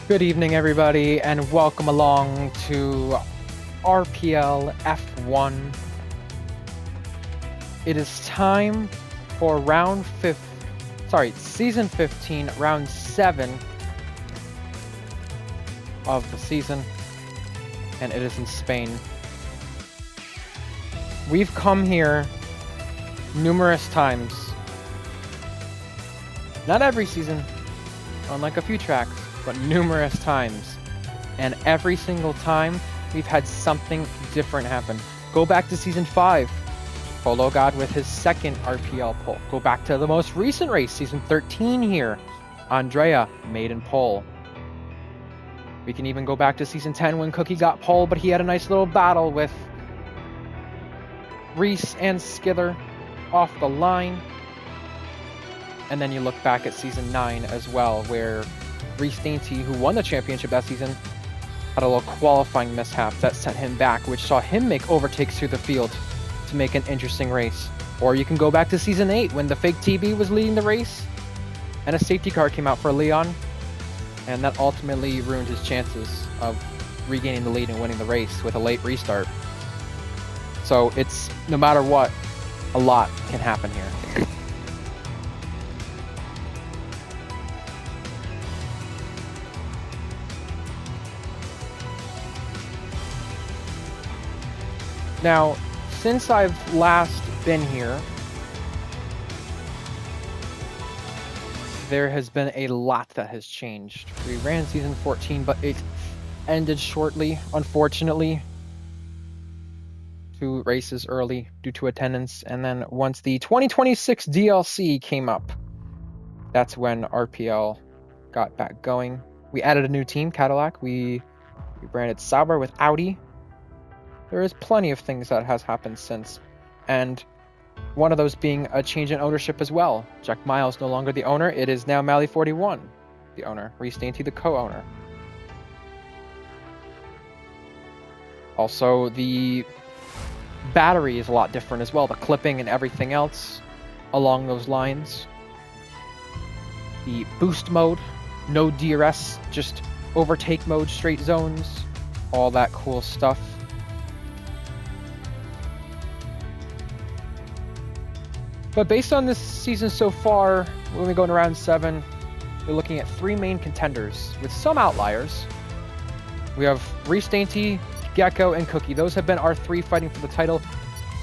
Good evening, everybody, and welcome along to RPL F1. It is time for season 15, round 7 of the season, and it is in Spain. We've come here numerous times. Not every season, unlike a few tracks, but numerous times. And every single time, we've had something different happen. Go back to season 5. Polo God with his second RPL pole. Go back to the most recent race, season 13 here. Andrea made in pole. We can even go back to season 10 when Cookie got pole, but he had a nice little battle with Reese and Skither off the line. And then you look back at season 9 as well, where Reese Dainty, who won the championship that season, had a little qualifying mishap that sent him back, which saw him make overtakes through the field to make an interesting race. Or you can go back to season 8 when the fake TB was leading the race and a safety car came out for Leon, and that ultimately ruined his chances of regaining the lead and winning the race with a late restart. So it's, no matter what, a lot can happen here. Now, since I've last been here, there has been a lot that has changed. We ran season 14, but it ended shortly, unfortunately. 2 races early due to attendance, and then once the 2026 DLC came up, that's when RPL got back going. We added a new team, Cadillac. We branded Sauber with Audi. There is plenty of things that has happened since, and one of those being a change in ownership as well. Jack Miles no longer the owner. It is now Mally41 the owner, Reese Dainty the co-owner. Also, the battery is a lot different as well, the clipping and everything else along those lines. The boost mode, no DRS, just overtake mode, straight zones, all that cool stuff. But based on this season so far, when we go into round 7, we're looking at 3 main contenders with some outliers. We have Reese Dainty, Gecko, and Cookie. Those have been our 3 fighting for the title.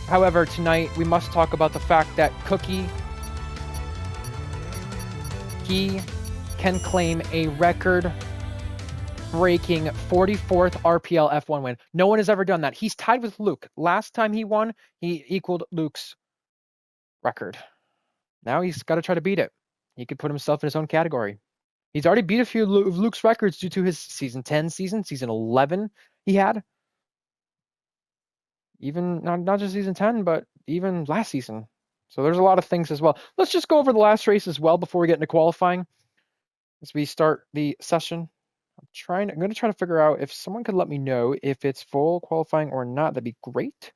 However, tonight we must talk about the fact that Cookie, he can claim a record-breaking 44th RPL F1 win. No one has ever done that. He's tied with Luke. Last time he won, he equaled Luke's record. Now he's got to try to beat it. He could put himself in his own category. He's already beat a few of Luke's records due to his season 10 season 11 he had. Even not just season 10, but even last season. So there's a lot of things as well. Let's just go over the last race as well before we get into qualifying. As we start the session, I'm going to try to figure out if someone could let me know if it's full qualifying or not. That'd be great.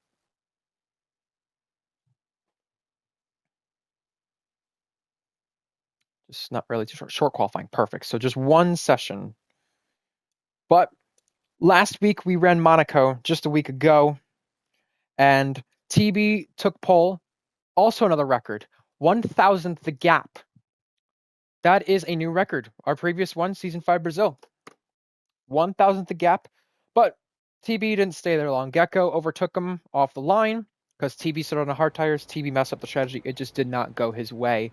Just not really too short qualifying. Perfect. So just one session. But last week we ran Monaco just a week ago, and TB took pole. Also another record, 1,000th the gap. That is a new record. Our previous one, season 5 Brazil, 1,000th the gap. But TB didn't stay there long. Gecko overtook him off the line because TB stood on the hard tires. TB messed up the strategy. It just did not go his way.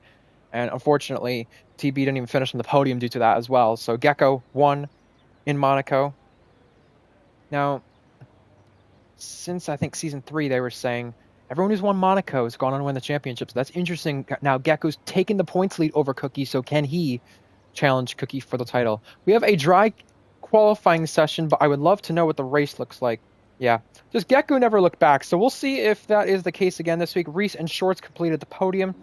And unfortunately, TB didn't even finish on the podium due to that as well. So Gecko won in Monaco. Now, since I think season 3, they were saying everyone who's won Monaco has gone on to win the championships. That's interesting. Now Gecko's taken the points lead over Cookie, so can he challenge Cookie for the title? We have a dry qualifying session, but I would love to know what the race looks like. Yeah, just Gecko never looked back, so we'll see if that is the case again this week. Reese and Shorts completed the podium.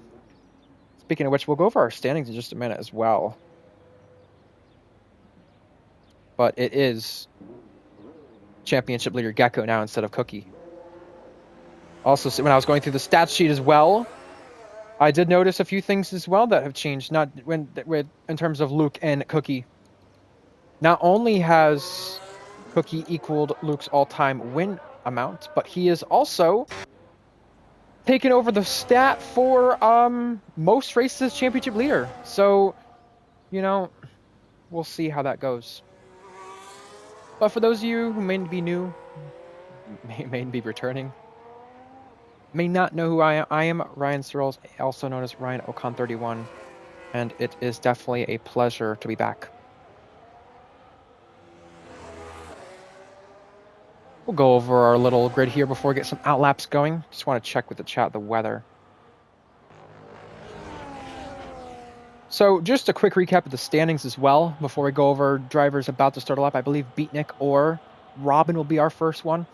Speaking of which, we'll go over our standings in just a minute as well. But it is championship leader Gecko now instead of Cookie. Also, when I was going through the stats sheet as well, I did notice a few things as well that have changed, not in terms of Luke and Cookie. Not only has Cookie equaled Luke's all-time win amount, but he is also taken over the stat for most races championship leader. So, you know, we'll see how that goes. But for those of you who may be new, may be returning, may not know who I am Ryan Searles, also known as Ryan Ocon 31, and it is definitely a pleasure to be back. We'll go over our little grid here before we get some outlaps going. Just want to check with the chat the weather. So just a quick recap of the standings as well before we go over drivers about to start a lap. I believe Beatnik or Robin will be our first one.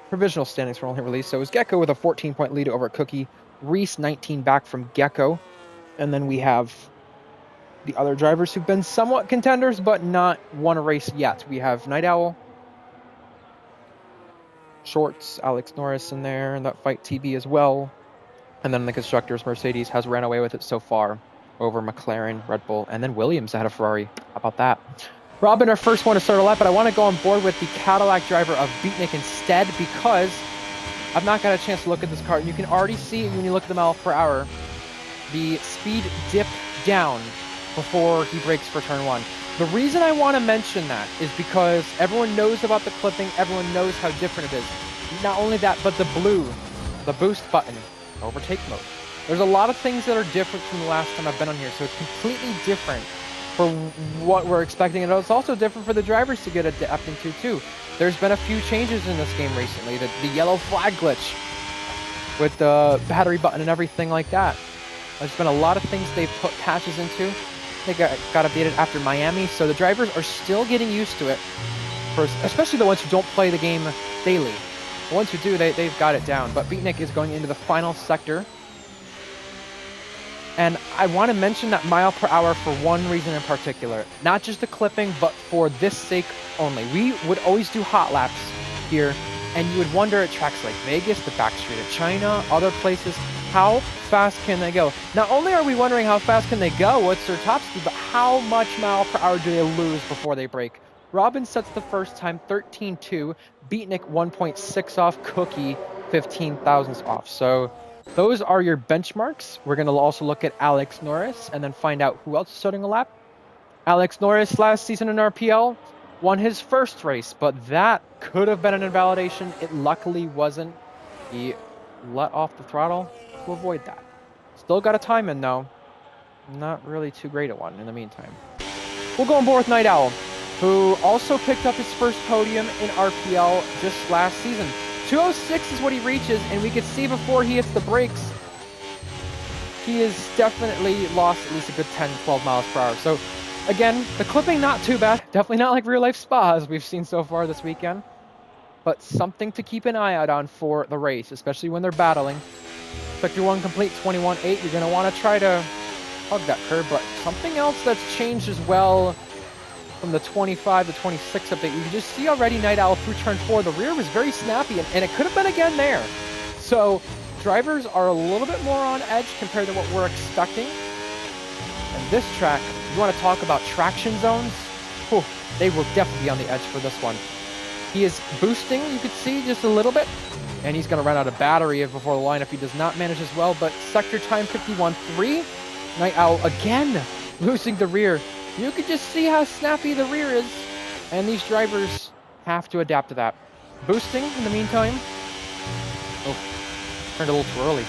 Provisional standings were only released. So it was Gecko with a 14-point lead over Cookie. Reese 19 back from Gecko. And then we have the other drivers who've been somewhat contenders, but not won a race yet. We have Night Owl, Shorts, Alex Norris in there, and that Fight TB as well. And then the constructors, Mercedes has ran away with it so far over McLaren, Red Bull, and then Williams ahead of Ferrari. How about that? Robin, our first one to start a lap, but I want to go on board with the Cadillac driver of Beatnik instead because I've not got a chance to look at this car. And you can already see when you look at the mile per hour, the speed dip down before he brakes for turn one. The reason I want to mention that is because everyone knows about the clipping. Everyone knows how different it is. Not only that, but the blue, the boost button, overtake mode. There's a lot of things that are different from the last time I've been on here. So it's completely different for what we're expecting. And it's also different for the drivers to get adapted to too. There's been a few changes in this game recently. The yellow flag glitch with the battery button and everything like that. There's been a lot of things they've put patches into. They got updated after Miami, so the drivers are still getting used to it, especially the ones who don't play the game daily. The ones who do, they've got it down. But Beatnik is going into the final sector. And I want to mention that mile per hour for one reason in particular. Not just the clipping, but for this sake only. We would always do hot laps here, and you would wonder at tracks like Vegas, the backstreet of China, other places, how fast can they go? Not only are we wondering how fast can they go, what's their top speed, but how much mile per hour do they lose before they break? Robin sets the first time 13.2, Beatnik 1.6 off, Cookie 15 thousandths off. So those are your benchmarks. We're going to also look at Alex Norris and then find out who else is starting a lap. Alex Norris last season in RPL won his first race, but that could have been an invalidation. It luckily wasn't. He let off the throttle to avoid that. Still got a time in though. Not really too great at one in the meantime. We'll go on board with Night Owl, who also picked up his first podium in RPL just last season. 206 is what he reaches, and we could see before he hits the brakes, he has definitely lost at least a good 10, 12 miles per hour. So again, the clipping not too bad. Definitely not like real life Spa as we've seen so far this weekend. But something to keep an eye out on for the race, especially when they're battling. Sector 1 complete 21.8. You're going to want to try to hug that curb, but something else that's changed as well from the 25 to 26 update. You can just see already Night Owl through turn 4. The rear was very snappy, and it could have been again there. So drivers are a little bit more on edge compared to what we're expecting. And this track, you want to talk about traction zones? Whew, they will definitely be on the edge for this one. He is boosting, you could see, just a little bit. And he's going to run out of battery before the line if he does not manage as well. But sector time 51.3. Night Owl again losing the rear. You can just see how snappy the rear is. And these drivers have to adapt to that. Boosting in the meantime. Oh, turned a little too early.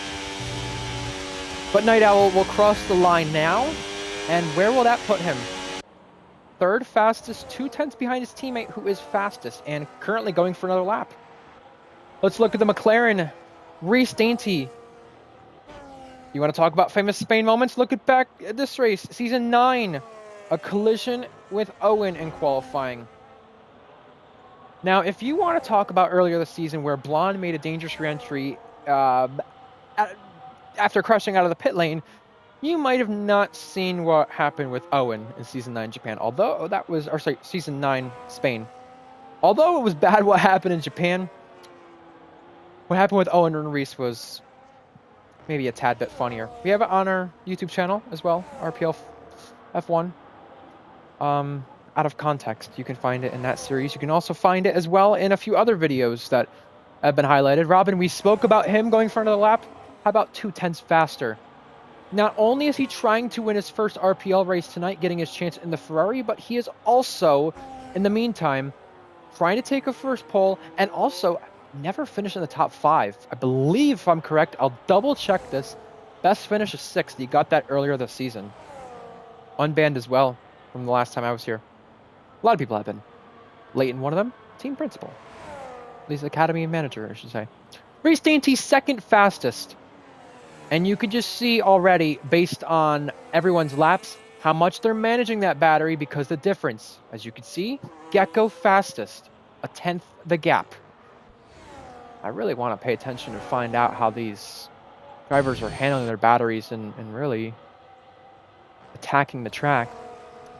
But Night Owl will cross the line now. And where will that put him? Third fastest, 2/10 behind his teammate who is fastest and currently going for another lap. Let's look at the McLaren. Reese Dainty. You want to talk about famous Spain moments? Look at back at this race. Season 9. A collision with Owen in qualifying. Now, if you want to talk about earlier this season where Blonde made a dangerous re-entry after crashing out of the pit lane, you might have not seen what happened with Owen in Season 9 Japan. Although that was, or sorry, Season 9 Spain. Although it was bad what happened in Japan, what happened with Owen and Reese was maybe a tad bit funnier. We have it on our YouTube channel as well, RPL F1. out of context. You can find it in that series. You can also find it as well in a few other videos that have been highlighted. Robin, we spoke about him going front of the lap. How about 2/10 faster? Not only is he trying to win his first RPL race tonight, getting his chance in the Ferrari, but he is also, in the meantime, trying to take a first pole and also never finished in the top 5. I believe, if I'm correct, I'll double check this. Best finish is 6th. He got that earlier this season. Unbanned as well from the last time I was here. A lot of people have been. Leighton, one of them, team principal. At least academy manager, I should say. Reese Dainty, second fastest. And you could just see already, based on everyone's laps, how much they're managing that battery, because the difference, as you can see, Gecko fastest, 1/10 the gap. I really want to pay attention and find out how these drivers are handling their batteries and really attacking the track.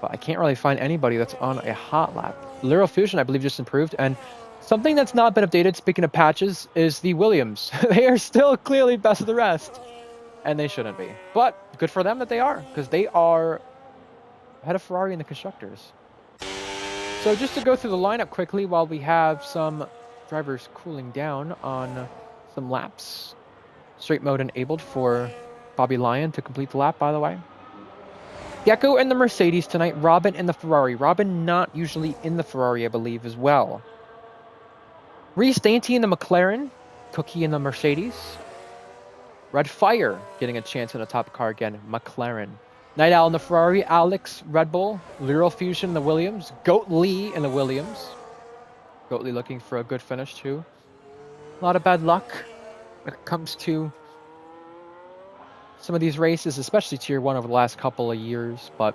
But I can't really find anybody that's on a hot lap. Lyral Fusion, I believe, just improved. And something that's not been updated, speaking of patches, is the Williams. They are still clearly best of the rest. And they shouldn't be. But good for them that they are, because they are ahead of Ferrari in the constructors. So just to go through the lineup quickly while we have some drivers cooling down on some laps. Straight mode enabled for Bobby Lyon to complete the lap, by the way. Gecko in the Mercedes tonight, Robin in the Ferrari. Robin not usually in the Ferrari, I believe, as well. Reese Dainty in the McLaren, Cookie in the Mercedes. Red Fire getting a chance in a top car again, McLaren. Night Owl in the Ferrari, Alex Red Bull, Lyral Fusion in the Williams, Goat Lee in the Williams. Goat Lee looking for a good finish too. A lot of bad luck when it comes to some of these races, especially Tier 1 over the last couple of years, but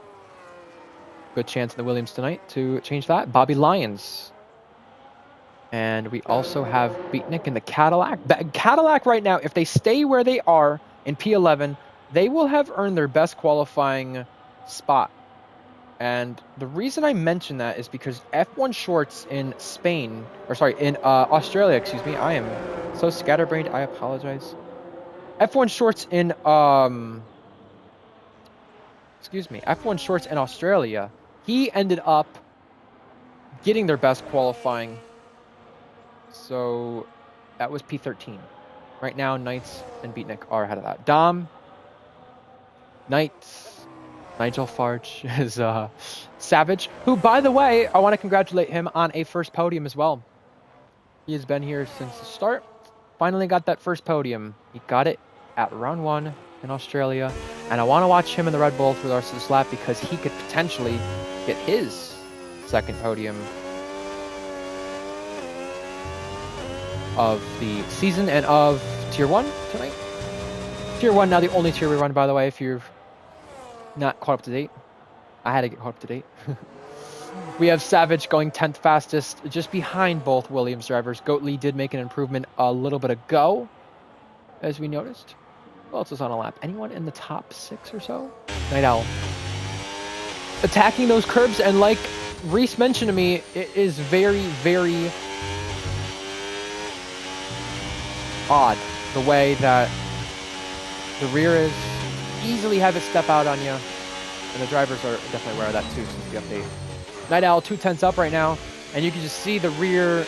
good chance in the Williams tonight to change that. Bobby Lyons. And we also have Beatnik in the Cadillac. Cadillac right now, if they stay where they are in P11, they will have earned their best qualifying spot. And the reason I mention that is because F1 Shorts in Spain, or sorry, in Australia, excuse me. I am so scatterbrained, I apologize. F1 Shorts in, F1 Shorts in Australia, he ended up getting their best qualifying. So that was P13. Right now, Knights and Beatnik are ahead of that. Dom, Knights, Nigel Farge is Savage, who, by the way, I want to congratulate him on a first podium as well. He has been here since the start. Finally got that first podium. He got it at round 1 in Australia. And I want to watch him in the Red Bull for the rest of this lap, because he could potentially get his second podium of the season and of Tier 1 tonight. Tier 1 now the only tier we run, by the way, if you're not caught up to date. I had to get caught up to date. We have Savage going 10th fastest, just behind both Williams drivers. Goat Lee did make an improvement a little bit ago, as we noticed. Who else is on a lap? Anyone in the top 6 or so? Night Owl. Attacking those curbs, and like Reese mentioned to me, it is very, very odd the way that the rear is. Easily have it step out on you, and the drivers are definitely aware of that too since the update. Night Owl 2/10 up right now, and you can just see the rear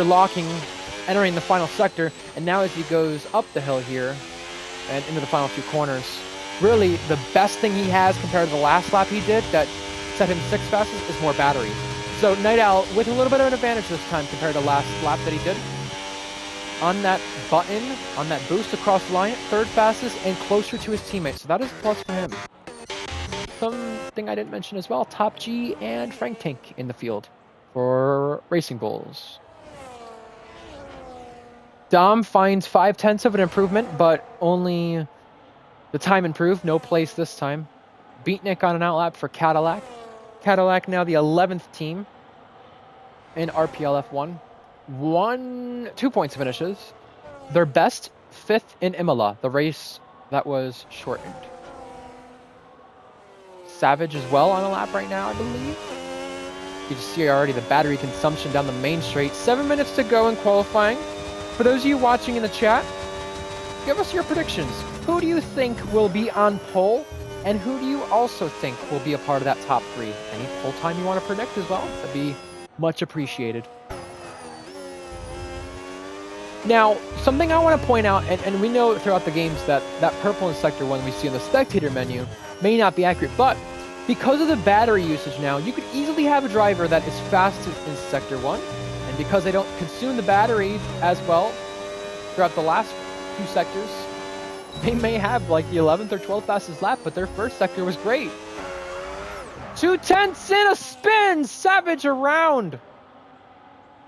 locking, entering the final sector. And now as he goes up the hill here and into the final few corners, really the best thing he has compared to the last lap he did that set him 6th fastest is more battery. So Night Owl with a little bit of an advantage this time compared to last lap that he did. On that button, on that boost across the line, 3rd fastest and closer to his teammates. So that is a plus for him. Something I didn't mention as well, Top G and Frank Tank in the field for Racing Bulls. Dom finds 5/10 of an improvement, but only the time improved. No place this time. Beatnik on an outlap for Cadillac. Cadillac now the 11th team in RPL F1. 2 points finishes. Their best 5th in Imola, the race that was shortened. Savage as well on a lap right now, I believe. You can see already the battery consumption down the main straight. 7 minutes to go in qualifying. For those of you watching in the chat, give us your predictions. Who do you think will be on pole, And who do you also think will be a part of that top 3? Any pole time you want to predict as well? That'd be much appreciated. Now, something I want to point out, and we know throughout the games that purple in Sector 1 we see on the spectator menu may not be accurate, but because of the battery usage now, you could easily have a driver that is fastest in Sector 1, and because they don't consume the battery as well throughout the last few sectors, they may have like the 11th or 12th fastest lap, but their first sector was great. 2/10 in a spin, Savage around.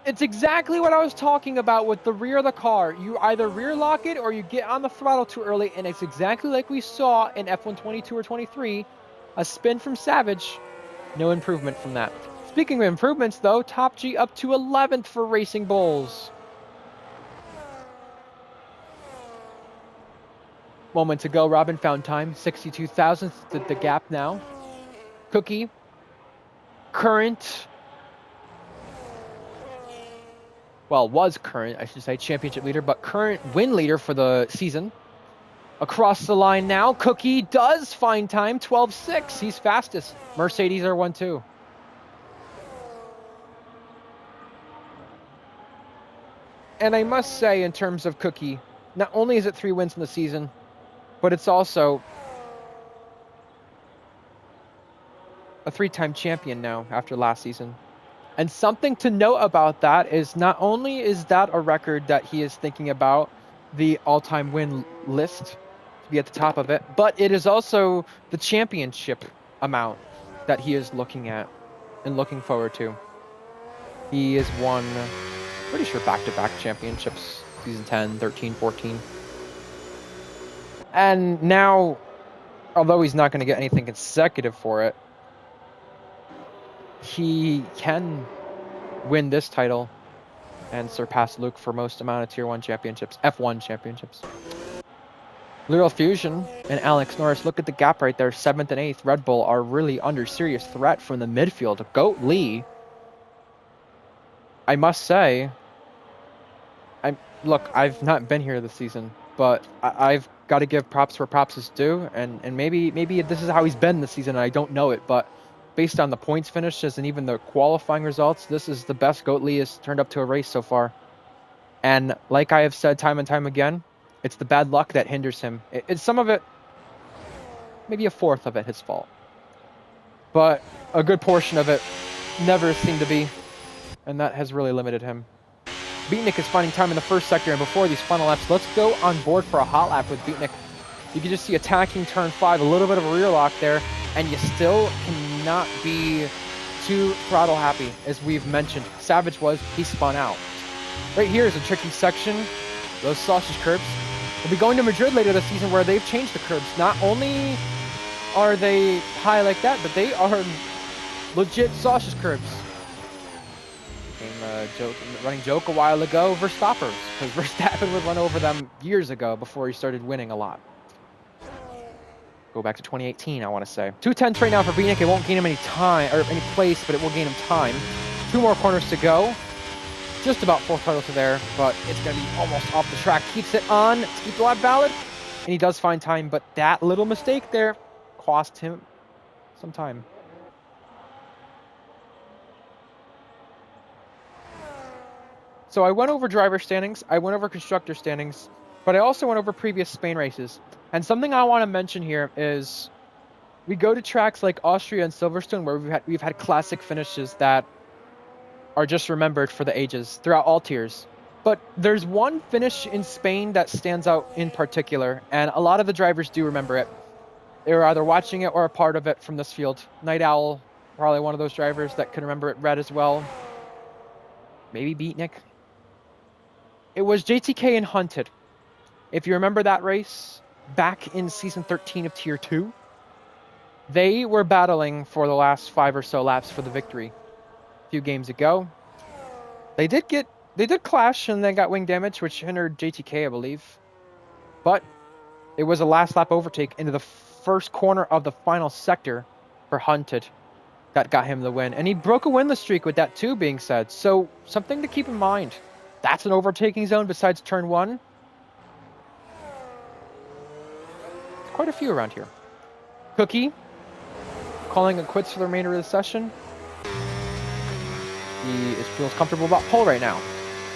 It's exactly what I was talking about with the rear of the car. You either rear lock it or you get on the throttle too early, and it's exactly like we saw in F1 22 or 23. A spin from Savage, no improvement from that. Speaking of improvements though, Top G up to 11th for Racing Bulls. Moment to go, Robin found time, 62 thousandths, the gap now. Cookie, current, well, was current, I should say, championship leader, but current win leader for the season. Across the line now, Cookie does find time, 12.6, he's fastest. Mercedes are 1-2. And I must say, in terms of Cookie, not only is it 3 wins in the season, but it's also a 3-time champion now after last season. And something to note about that is not only is that a record that he is thinking about, the all-time win list, to be at the top of it, but it is also the championship amount that he is looking at and looking forward to. He has won, pretty sure, back-to-back championships, season 10, 13, 14. And now, although he's not going to get anything consecutive for it, he can win this title and surpass Luke for most amount of Tier 1 championships, F1 championships. Lural Fusion and Alex Norris, look at the gap right there, 7th and 8th. Red Bull are really under serious threat from the midfield. Goat Lee, I must say, look, I've not been here this season, but I've got to give props where props is due, and maybe this is how he's been this season, and I don't know it, but based on the points finishes and even the qualifying results, this is the best Goat Lee has turned up to a race so far. And like I have said time and time again, it's the bad luck that hinders him. It's some of it, maybe a fourth of it, his fault. But a good portion of it never seemed to be, and that has really limited him. Beatnik is finding time in the first sector, and before these final laps, let's go on board for a hot lap with Beatnik. You can just see attacking turn 5, a little bit of a rear lock there, and you still cannot be too throttle happy, as we've mentioned. Savage he spun out. Right here is a tricky section, those sausage curbs. We'll be going to Madrid later this season where they've changed the curbs. Not only are they high like that, but they are legit sausage curbs. Became a running joke a while ago, Verstappers, because Verstappen would run over them years ago before he started winning a lot. Go back to 2018, I want to say. 2/10 right now for Beatnik. It won't gain him any time, or any place, but it will gain him time. 2 more corners to go. Just about 4th title to there, but it's going to be almost off the track. Keeps it on to keep the lap valid, and he does find time, but that little mistake there cost him some time. So I went over driver standings, I went over constructor standings, but I also went over previous Spain races. And something I want to mention here is we go to tracks like Austria and Silverstone where we've had classic finishes that are just remembered for the ages throughout all tiers. But there's one finish in Spain that stands out in particular, and a lot of the drivers do remember it. They were either watching it or a part of it from this field. Night Owl, probably one of those drivers that can remember it. Red as well. Maybe Beatnik. It was JTK and Hunted. If you remember that race, back in Season 13 of Tier 2, they were battling for the last 5 or so laps for the victory a few games ago. They did clash and then got wing damage, which hindered JTK, I believe. But it was a last lap overtake into the first corner of the final sector for Hunted that got him the win. And he broke a winless streak with that too, being said. So something to keep in mind. That's an overtaking zone besides turn 1. Quite a few around here. Cookie calling it quits for the remainder of the session. He feels comfortable about pole right now.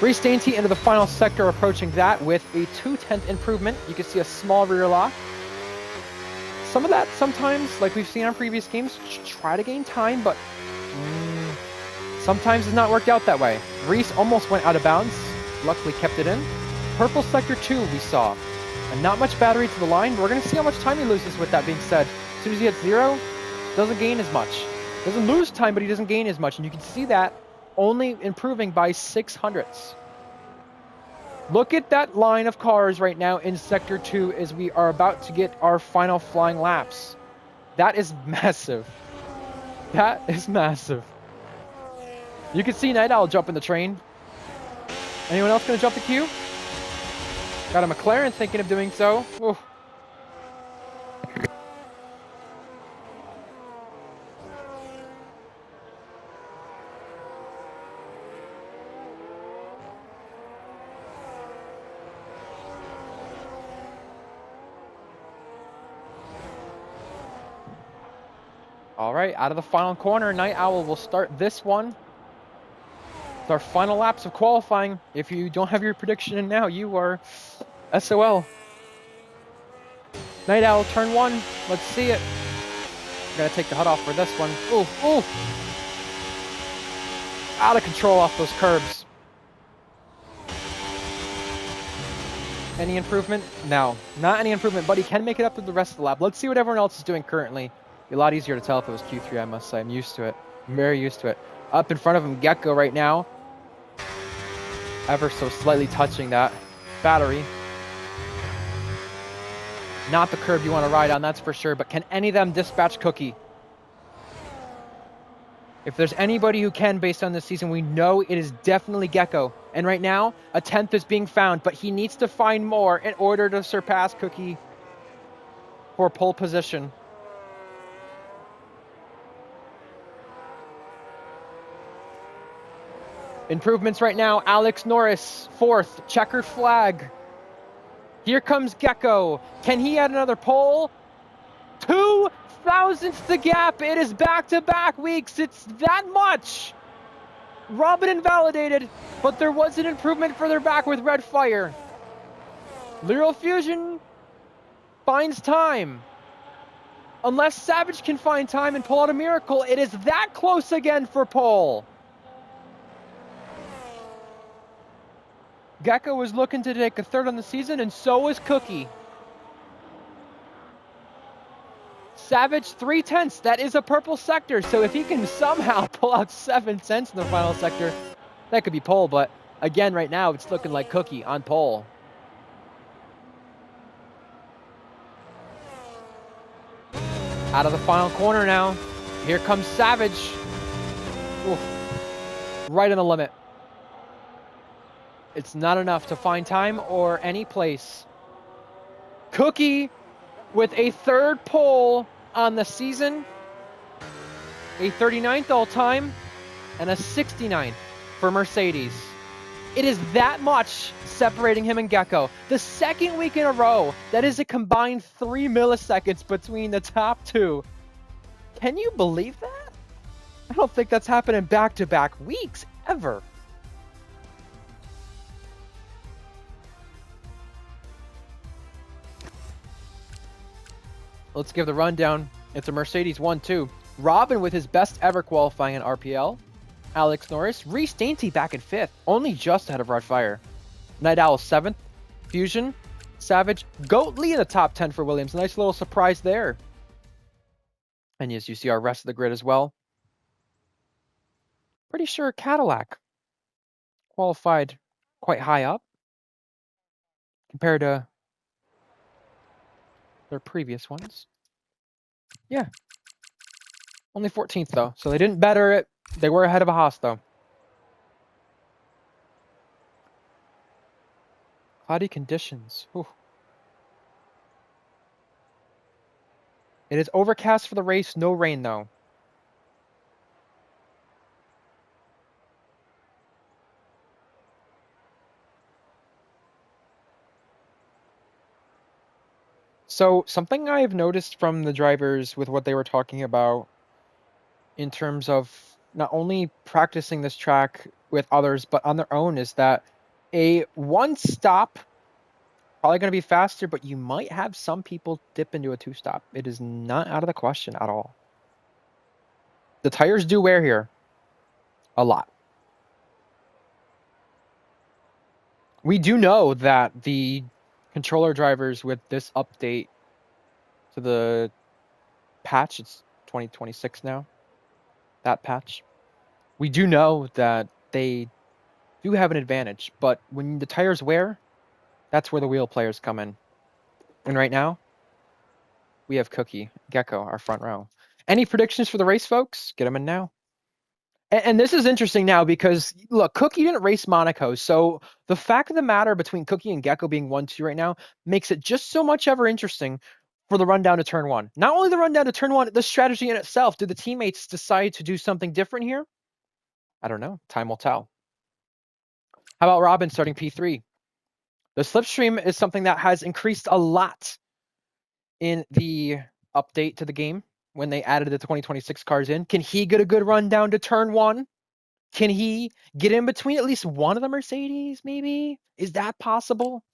Reese Dainty into the final sector, approaching that with a 2/10 improvement. You can see a small rear lock. Some of that sometimes, like we've seen on previous games, try to gain time, but sometimes it's not worked out that way. Reese almost went out of bounds, luckily kept it in. Purple sector 2 we saw, and not much battery to the line. We're going to see how much time he loses. With that being said, as soon as he hits 0, doesn't gain as much. Doesn't lose time, but he doesn't gain as much, and you can see that only improving by 600ths. Look at that line of cars right now in Sector 2 as we are about to get our final flying laps. That is massive. That is massive. You can see Night Owl jump in the train. Anyone else going to jump the queue? Got a McLaren thinking of doing so. Ooh. All right, out of the final corner, Night Owl will start this one. It's our final laps of qualifying. If you don't have your prediction in now, you are SOL. Night Owl, turn 1. Let's see it. Gotta take the HUD off for this one. Ooh, ooh. Out of control off those curbs. Any improvement? No, not any improvement, but he can make it up to the rest of the lap. Let's see what everyone else is doing currently. Be a lot easier to tell if it was Q3, I must say. I'm used to it. I'm very used to it. Up in front of him, Gecko right now. Ever so slightly touching that battery. Not the curb you want to ride on, that's for sure. But can any of them dispatch Cookie? If there's anybody who can based on this season, we know it is definitely Gecko. And right now, a 10th is being found, but he needs to find more in order to surpass Cookie for pole position. Improvements right now. Alex Norris, 4th, checkered flag. Here comes Gecko. Can he add another pole? 2 thousandths the gap. It is back-to-back weeks. It's that much. Robin invalidated, but there was an improvement further back with Red Fire. Lyral Fusion finds time. Unless Savage can find time and pull out a miracle, it is that close again for pole. Gecko was looking to take a 3rd on the season, and so was Cookie. Savage 3/10. That is a purple sector, so if he can somehow pull out 7 cents in the final sector, that could be pole, but again, right now, it's looking like Cookie on pole. Out of the final corner now. Here comes Savage. Ooh, right on the limit. It's not enough to find time or any place. Cookie with a 3rd pole on the season, a 39th all-time, and a 69th for Mercedes. It is that much separating him and Gecko. The 2nd week in a row, that is a combined 3 milliseconds between the top 2. Can you believe that? I don't think that's happened in back-to-back weeks, ever. Let's give the rundown. It's a Mercedes 1-2. Robin with his best ever qualifying in RPL. Alex Norris. Reese Dainty back in 5th, only just ahead of Red Fire. Night Owl 7th. Fusion. Savage. Goat Lee in the top 10 for Williams. Nice little surprise there. And as you see our rest of the grid as well. Pretty sure Cadillac qualified quite high up compared to their previous ones. Yeah. Only 14th, though. So they didn't better it. They were ahead of a Haas, though. Cloudy conditions. Whew. It is overcast for the race. No rain, though. So something I've noticed from the drivers with what they were talking about in terms of not only practicing this track with others, but on their own is that a one stop probably going to be faster, but you might have some people dip into a two stop. It is not out of the question at all. The tires do wear here a lot. We do know that the controller drivers with this update to the patch, it's 2026 now, that patch, we do know that they do have an advantage, but when the tires wear, that's where the wheel players come in. And right now, we have Cookie, Gecko, our front row. Any predictions for the race, folks? Get them in now. And this is interesting now because, look, Cookie didn't race Monaco, so the fact of the matter between Cookie and Gecko being 1-2 right now makes it just so much ever interesting for the rundown to turn one. Not only the rundown to turn one, the strategy in itself. Do the teammates decide to do something different here? I don't know. Time will tell. How about Robin starting P3? The slipstream is something that has increased a lot in the update to the game when they added the 2026 cars in. Can he get a good run down to turn one? Can he get in between at least one of the Mercedes, maybe? Is that possible?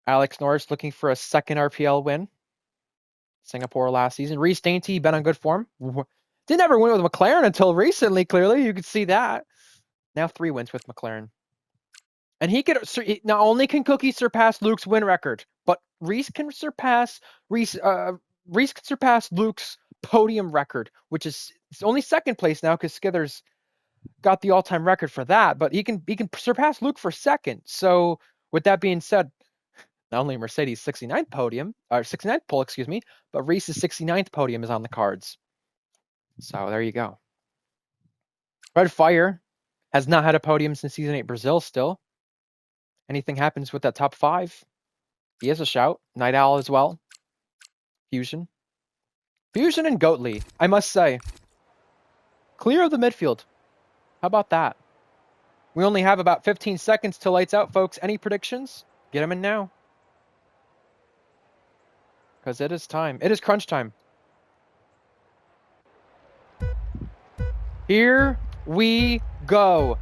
Alex Norris looking for a second RPL win. Singapore last season. Reece Dainty, been on good form. Didn't ever win with McLaren until recently, clearly. You could see that. Now 3 wins with McLaren. And he could not only can Cookie surpass Luke's win record, but Reece can surpass Luke's podium record, which is only second place now because Skithers got the all-time record for that. But he can surpass Luke for second. So with that being said, not only Mercedes' 69th podium or 69th pole, excuse me, but Reece's 69th podium is on the cards. So there you go. Red Fire has not had a podium since season 8 Brazil still. Anything happens with that top 5, he has a shout. Night Owl as well. Fusion and Goatly, I must say. Clear of the midfield. How about that? We only have about 15 seconds till lights out, folks. Any predictions? Get them in now. Because it is time. It is crunch time. Here we go.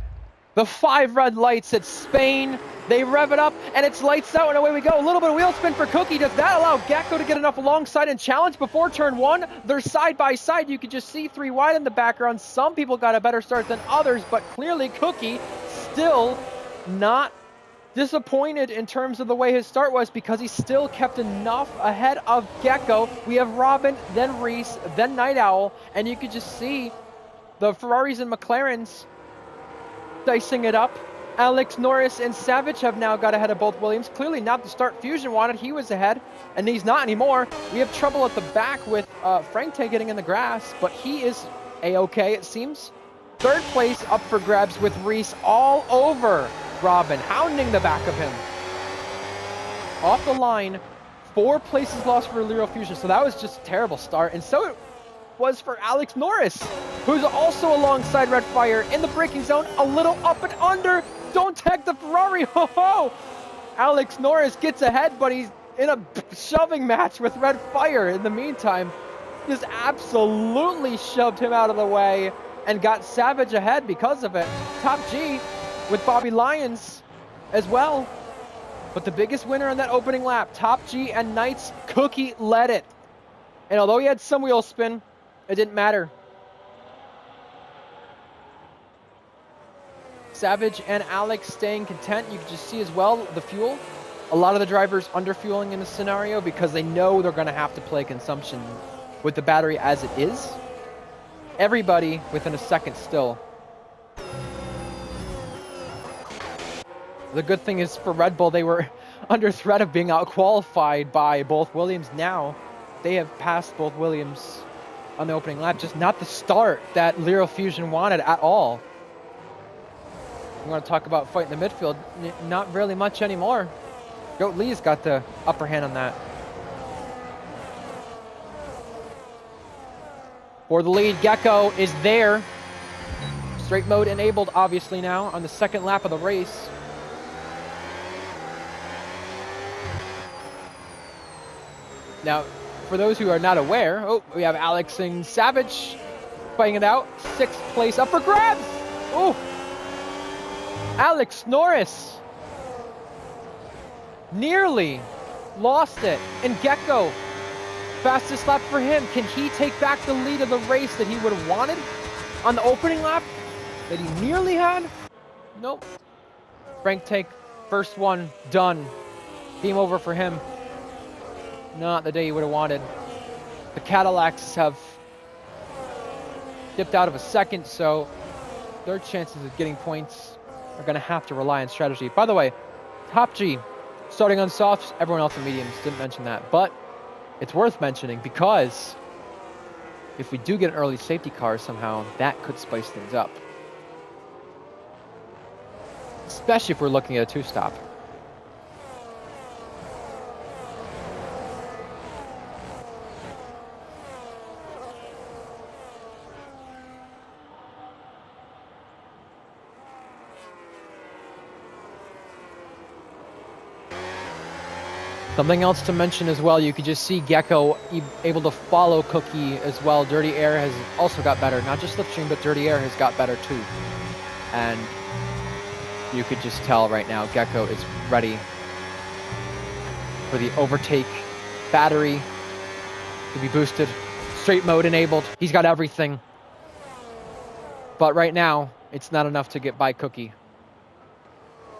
The 5 red lights at Spain. They rev it up, and it's lights out, and away we go. A little bit of wheel spin for Cookie. Does that allow Gecko to get enough alongside and challenge before turn 1? They're side by side. You can just see 3 wide in the background. Some people got a better start than others, but clearly Cookie still not disappointed in terms of the way his start was because he still kept enough ahead of Gecko. We have Robin, then Reece, then Night Owl, and you could just see the Ferraris and McLarens dicing it up. Alex Norris and Savage have now got ahead of both Williams. Clearly not the start Fusion wanted. He was ahead, and he's not anymore. We have trouble at the back with Frank Tay getting in the grass, but he is A-okay, it seems. 3rd place up for grabs with Reece all over Robin, hounding the back of him. Off the line, 4 places lost for Lero Fusion, so that was just a terrible start. And so it was for Alex Norris, who's also alongside Red Fire in the braking zone, a little up and under. Don't tag the Ferrari. Ho ho! Alex Norris gets ahead, but he's in a shoving match with Red Fire. In the meantime, just absolutely shoved him out of the way and got Savage ahead because of it. Top G with Bobby Lyons as well. But the biggest winner on that opening lap, Top G and Knights, Cookie led it. And although he had some wheel spin, it didn't matter. Savage and Alex staying content. You can just see as well the fuel. A lot of the drivers under-fueling in this scenario because they know they're going to have to play consumption with the battery as it is. Everybody within a second still. The good thing is for Red Bull, they were under threat of being out-qualified by both Williams. Now they have passed both Williams on the opening lap. Just not the start that Lero Fusion wanted at all. You want to talk about fighting the midfield? Not really much anymore. Goat Lee's got the upper hand on that. For the lead, Gecko is there. Straight mode enabled, obviously, now on the 2nd lap of the race. Now, for those who are not aware, we have Alex and Savage fighting it out. 6th place up for grabs. Oh, Alex Norris nearly lost it. And Gecko, fastest lap for him. Can he take back the lead of the race that he would have wanted on the opening lap that he nearly had? Nope. Frank Take, first one, done. Game over for him. Not the day he would have wanted. The Cadillacs have dipped out of a second, so their chances of getting points are going to have to rely on strategy. By the way, Top G, starting on softs, everyone else in mediums, didn't mention that. But it's worth mentioning because if we do get an early safety car somehow, that could spice things up. Especially if we're looking at a two-stop. Something else to mention as well, you could just see Gecko able to follow Cookie as well. Dirty Air has also got better. Not just Slipstream, but Dirty Air has got better too. And you could just tell right now, Gecko is ready for the overtake. Battery to be boosted. Straight mode enabled. He's got everything. But right now, it's not enough to get by Cookie.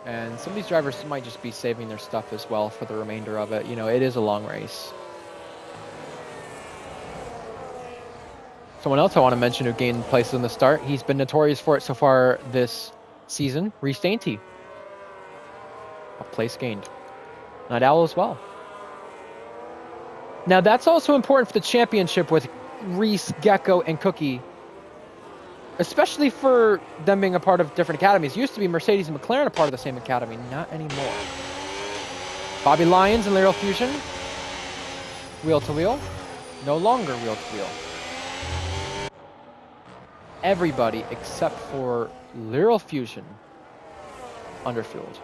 And some of these drivers might just be saving their stuff as well for the remainder of it. You know, it is a long race. Someone else I want to mention who gained places in the start. He's been notorious for it so far this season. Reese Dainty. A place gained. Night Owl as well. Now that's also important for the championship with Reese, Gecko, and Cookie. Especially for them being a part of different academies. Used to be Mercedes and McLaren a part of the same academy. Not anymore. Bobby Lyons and Lyral Fusion. Wheel to wheel. No longer wheel to wheel. Everybody except for Lyral Fusion underfueled.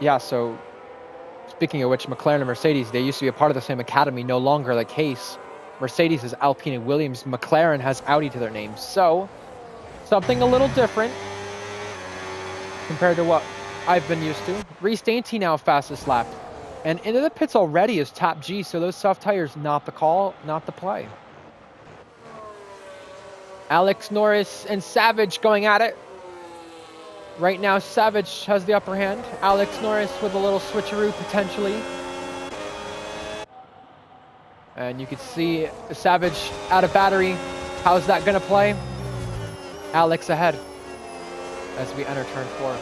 Yeah, so speaking of which, McLaren and Mercedes, they used to be a part of the same academy, no longer the case. Mercedes is Alpine and Williams. McLaren has Audi to their name. So, something a little different compared to what I've been used to. Reese Dainty now fastest lap. And into the pits already is Top G, so those soft tires, not the call, not the play. Alex Norris and Savage going at it. Right now, Savage has the upper hand. Alex Norris with a little switcheroo, potentially. And you can see Savage out of battery. How's that going to play? Alex ahead as we enter turn 4.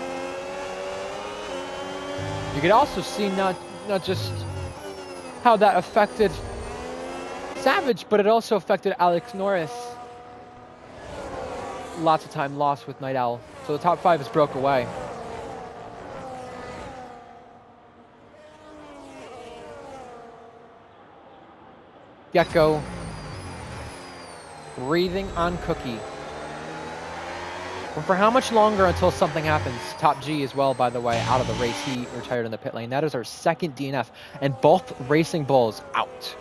You can also see not just how that affected Savage, but it also affected Alex Norris. Lots of time lost with Night Owl. So the top 5 is broke away. Gecko breathing on Cookie. Well, for how much longer until something happens? Top G as well, by the way, out of the race. He retired in the pit lane. That is our second DNF. And both Racing Bulls out.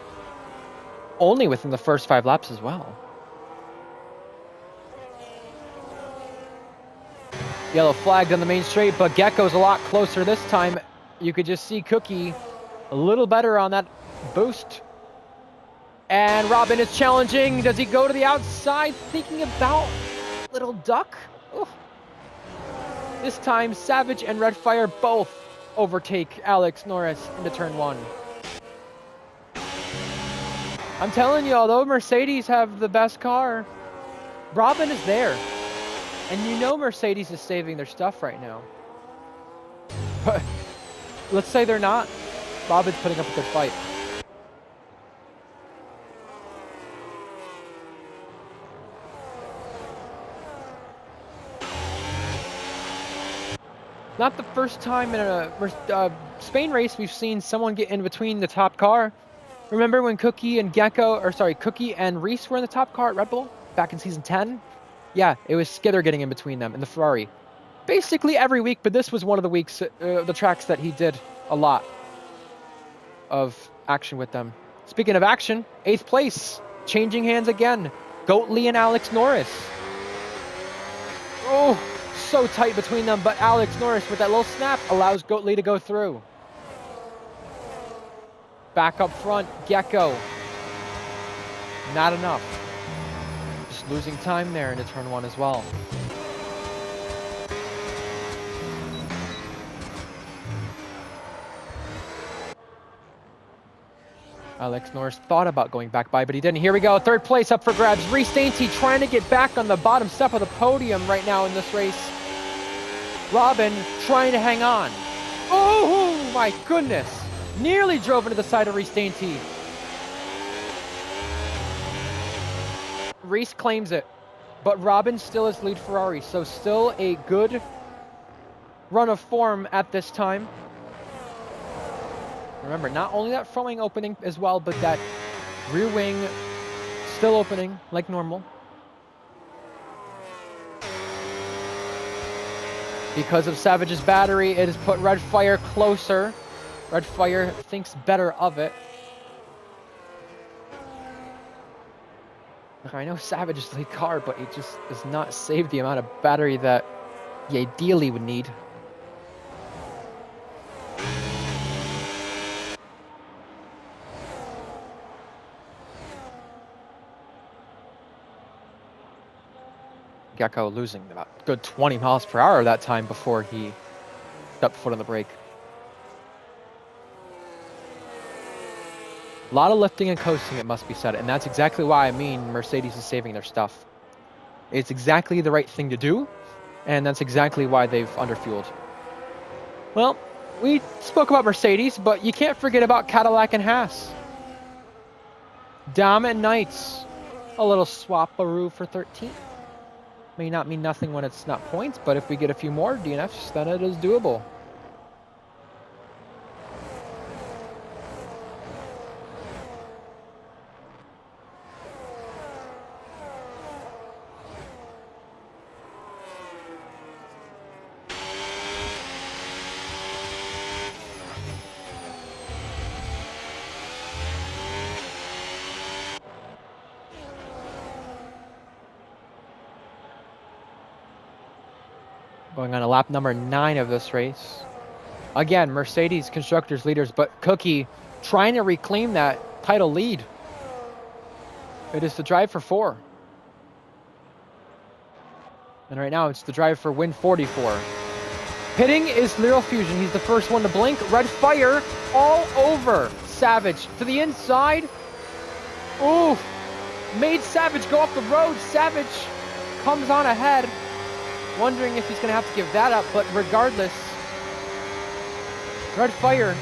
Only within the first 5 laps as well. Yellow flagged on the main straight, but Gecko's a lot closer this time. You could just see Cookie a little better on that boost. And Robin is challenging. Does he go to the outside? Thinking about Little Duck. Oof. This time, Savage and Redfire both overtake Alex Norris into turn 1. I'm telling you, although Mercedes have the best car, Robin is there. And you know Mercedes is saving their stuff right now. But let's say they're not. Robin's putting up a good fight. Not the first time in a Spain race we've seen someone get in between the top car. Remember when Cookie and Cookie and Reese were in the top car at Red Bull back in season 10? Yeah, it was Skither getting in between them in the Ferrari. basically every week, but this was one of the weeks, the tracks that he did a lot of action with them. Speaking of action, 8th place, changing hands again. Goat Lee and Alex Norris. Oh, so tight between them, but Alex Norris with that little snap allows Goat Lee to go through. Back up front, Gecko. Not enough. Just losing time there into turn 1 as well. Alex Norris thought about going back by, but he didn't. Here we go, 3rd place up for grabs. Reese Dainty trying to get back on the bottom step of the podium right now in this race. Robin trying to hang on. Oh my goodness. Nearly drove into the side of Reese Dainty. Reese claims it, but Robin still is lead Ferrari, so still a good run of form at this time. Remember, not only that front wing opening as well, but that rear wing still opening like normal. Because of Savage's battery, it has put Red Fire closer. Red Fire thinks better of it. I know Savage is the lead car, but it just does not save the amount of battery that you ideally would need. Gecko losing about a good 20 miles per hour that time before he stepped foot on the brake. A lot of lifting and coasting, it must be said, and that's exactly why I mean Mercedes is saving their stuff. It's exactly the right thing to do, and that's exactly why they've underfueled. Well, we spoke about Mercedes, but you can't forget about Cadillac and Haas. Dom and Knights, a little swap-a-roo for 13th. May not mean nothing when it's not points, but if we get a few more DNFs, then it is doable. Going on a lap number 9 of this race. Again, Mercedes constructors leaders, but Cookie trying to reclaim that title lead. It is the drive for 4. And right now it's the drive for win 44. Pitting is Lyral Fusion. He's the first one to blink. Red Fire all over Savage to the inside. Ooh, made Savage go off the road. Savage comes on ahead. Wondering if he's going to have to give that up, but regardless, Red Fire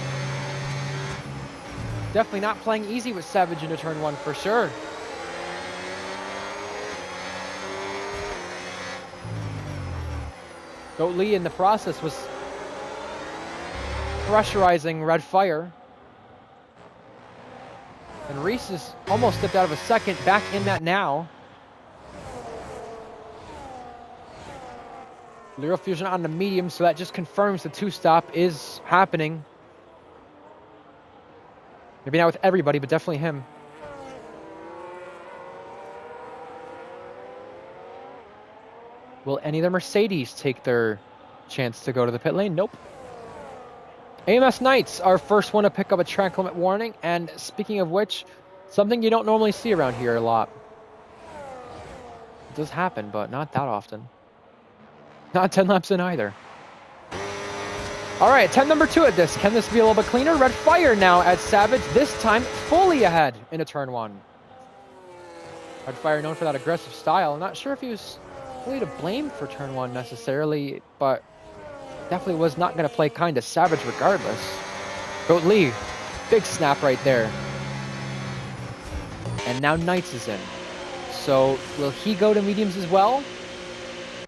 definitely not playing easy with Savage into turn 1 for sure. Goat Lee in the process was pressurizing Red Fire. And Reese is almost stepped out of a second, back in that now. Lyral Fusion on the medium, so that just confirms the 2-stop is happening. Maybe not with everybody, but definitely him. Will any of the Mercedes take their chance to go to the pit lane? Nope. AMS Knights, our first one to pick up a track limit warning, and speaking of which, something you don't normally see around here a lot. It does happen, but not that often. Not 10 laps in either. All right, 10 number 2 at this. Can this be a little bit cleaner? Red Fire now at Savage, this time fully ahead into turn 1. Red Fire known for that aggressive style. I'm not sure if he was really to blame for turn 1 necessarily, but definitely was not going to play kind of Savage regardless. Goat Lee, big snap right there. And now Knights is in. So will he go to mediums as well?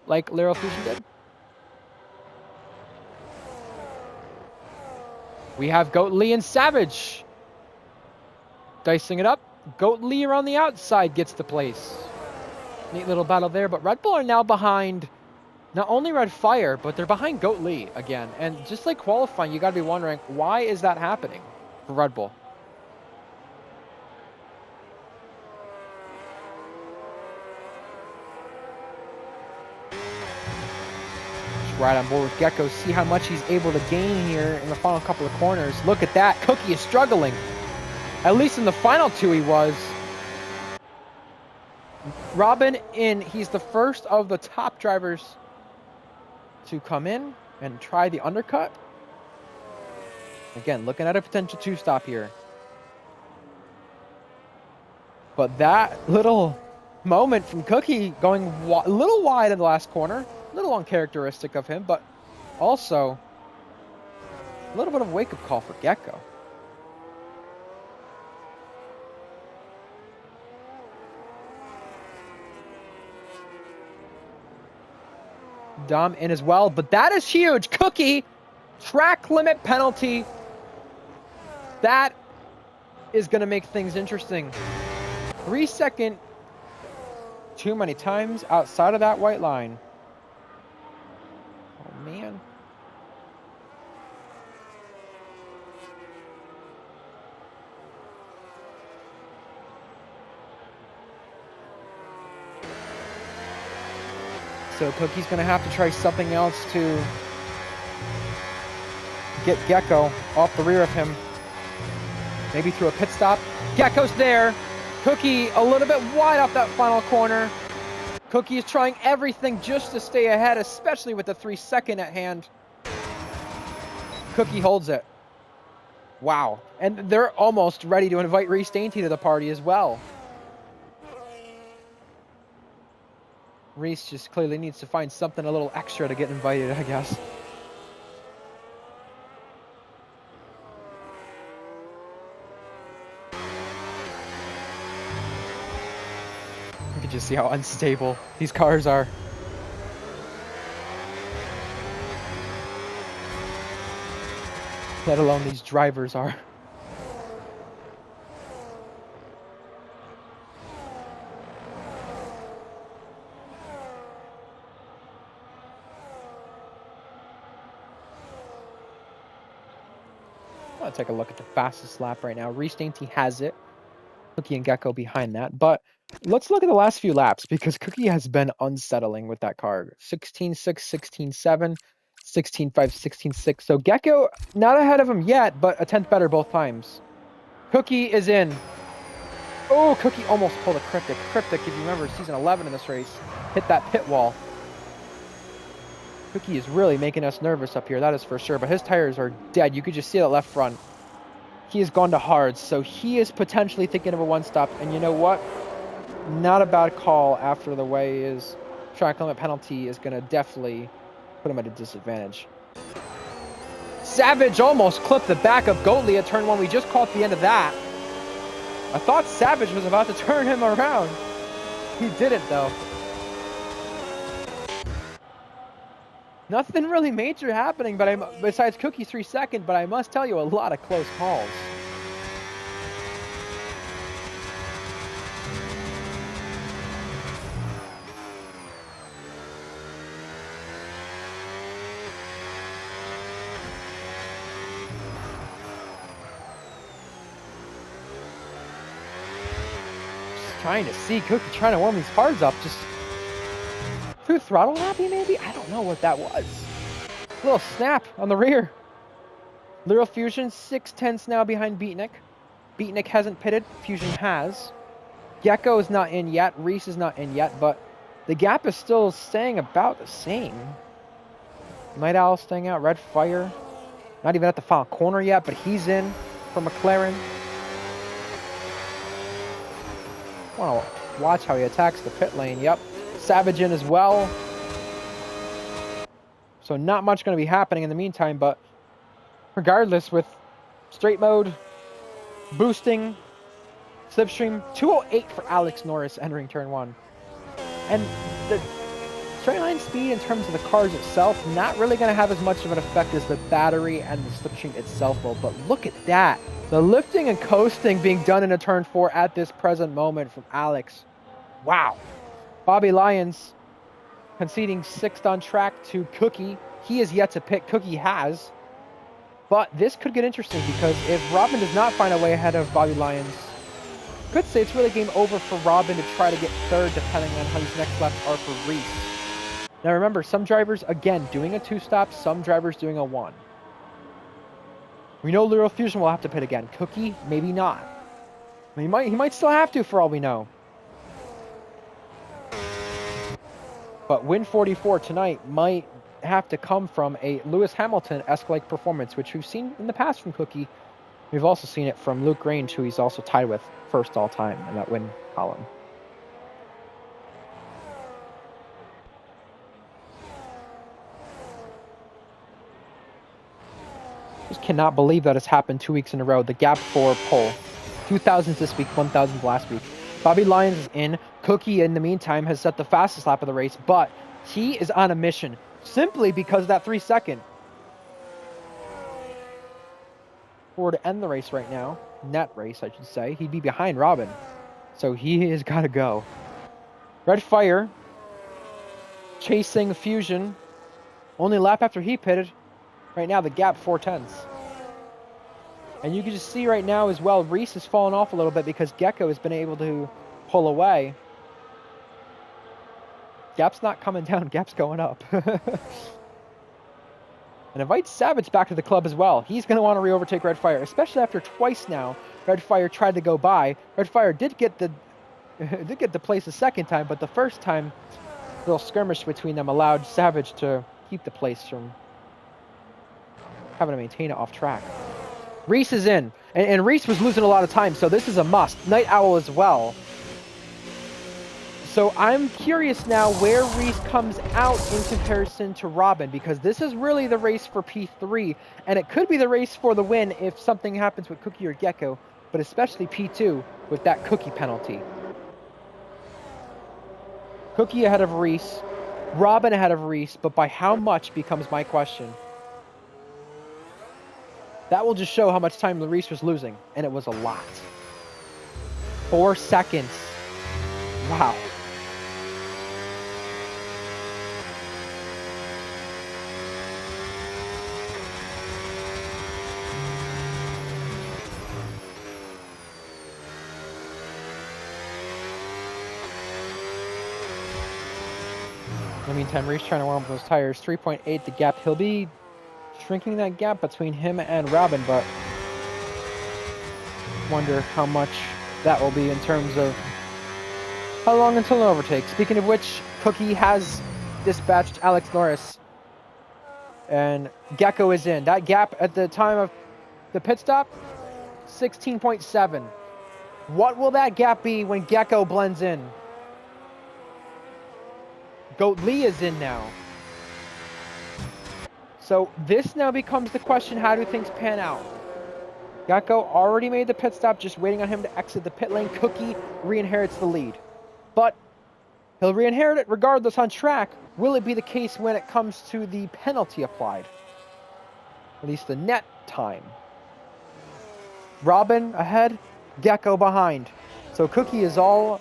Like Lyral Fusion did? We have Goat Lee and Savage dicing it up. Goat Lee around the outside gets the place. Neat little battle there, but Red Bull are now behind Not only red fire, but they're behind Goat Lee again. And just like qualifying, you got to be wondering, why is that happening for Red Bull? Just right on board with Gecko. See how much he's able to gain here in the final couple of corners. Look at that. Cookie is struggling. At least in the final two he was. Robin in. He's the first of the top drivers to come in and try the undercut. Again, looking at a potential two-stop here. But that little moment from Cookie going a little wide in the last corner, a little uncharacteristic of him, but also a little bit of a wake-up call for Gecko. Dom in as well, but that is huge. Cookie, track limit penalty. That is going to make things interesting. 3 second too many times outside of that white line. Oh, man. So Cookie's going to have to try something else to get Gecko off the rear of him. Maybe through a pit stop. Gecko's there. Cookie a little bit wide off that final corner. Cookie is trying everything just to stay ahead, especially with the 3 second at hand. Cookie holds it. Wow. And they're almost ready to invite Reese Dainty to the party as well. Reese just clearly needs to find something a little extra to get invited, I guess. You can just see how unstable these cars are. Let alone these drivers are. I'll take a look at the fastest lap right now. Reese Dainty has it. Cookie and Gecko behind that. But let's look at the last few laps because Cookie has been unsettling with that car. 16.6, 16.7, 16.5, 16.6. So Gecko not ahead of him yet, but a tenth better both times. Cookie is in. Oh, Cookie almost pulled a Cryptic. Cryptic, if you remember, season 11 in this race, hit that pit wall. Cookie is really making us nervous up here, that is for sure. But his tires are dead. You could just see that left front. He has gone to hards, so he is potentially thinking of a one-stop. And you know what? Not a bad call after the way his track limit penalty is going to definitely put him at a disadvantage. Savage almost clipped the back of Goatley at turn 1. We just caught the end of that. I thought Savage was about to turn him around. He didn't, though. Nothing really major happening, but besides Cookie 3 second, but I must tell you, a lot of close calls. Just trying to see Cookie trying to warm these cars up, just through throttle happy maybe? I don't know what that was. A little snap on the rear. Lyral Fusion, 6/10 now behind Beatnik. Beatnik hasn't pitted. Fusion has. Gecko is not in yet. Reese is not in yet, but the gap is still staying about the same. Night Owl staying out. Red Fire. Not even at the final corner yet, but he's in for McLaren. Want to watch how he attacks the pit lane. Yep. Savage in as well. So not much going to be happening in the meantime, but regardless, with straight mode, boosting, slipstream, 208 for Alex Norris entering turn 1. And the straight line speed in terms of the cars itself, not really going to have as much of an effect as the battery and the slipstream itself will. But look at that. The lifting and coasting being done in a turn 4 at this present moment from Alex. Wow. Bobby Lyons conceding 6th on track to Cookie. He is yet to pick. Cookie has. But this could get interesting because if Robin does not find a way ahead of Bobby Lyons, I could say it's really game over for Robin to try to get 3rd depending on how these next laps are for Reese. Now remember, some drivers, again, doing a 2-stop, some drivers doing a 1. We know Lyral Fusion will have to pit again. Cookie, maybe not. He might still have to for all we know. But win 44 tonight might have to come from a Lewis Hamilton-esque like performance, which we've seen in the past from Cookie. We've also seen it from Luke Grange, who he's also tied with first all time in that win column. Just cannot believe that has happened 2 weeks in a row. The gap for pole. 2,000s this week, 1,000s last week. Bobby Lyons is in. Cookie, in the meantime, has set the fastest lap of the race, but he is on a mission simply because of that 3-second. For to end the race right now, net race, I should say, he'd be behind Robin. So he has got to go. Red Fire chasing Fusion. Only lap after he pitted. Right now, the gap 4/10. And you can just see right now as well, Reese has fallen off a little bit because Gecko has been able to pull away. Gap's not coming down, Gap's going up. And invite Savage back to the club as well. He's going to want to re-overtake Red Fire, especially after twice now Red Fire tried to go by. Red Fire did get the place the second time, but the first time, a little skirmish between them allowed Savage to keep the place from having to maintain it off track. Reese is in, and Reese was losing a lot of time, so this is a must. Night Owl as well. So I'm curious now where Reese comes out in comparison to Robin, because this is really the race for P3, and it could be the race for the win if something happens with Cookie or Gecko, but especially P2 with that Cookie penalty. Cookie ahead of Reese, Robin ahead of Reese, but by how much becomes my question. That will just show how much time Reese was losing, and it was a lot. 4 seconds. Wow. In the meantime, Reese trying to warm up those tires. 3.8 the gap. He'll be shrinking that gap between him and Robin, but wonder how much that will be in terms of how long until an overtake. Speaking of which, Cookie has dispatched Alex Norris, and Gecko is in. That gap at the time of the pit stop, 16.7. What will that gap be when Gecko blends in? Goat Lee is in now. So this now becomes the question, how do things pan out? Gecko already made the pit stop, just waiting on him to exit the pit lane. Cookie re-inherits the lead. But he'll re-inherit it regardless on track. Will it be the case when it comes to the penalty applied? At least the net time. Robin ahead, Gecko behind. So Cookie is all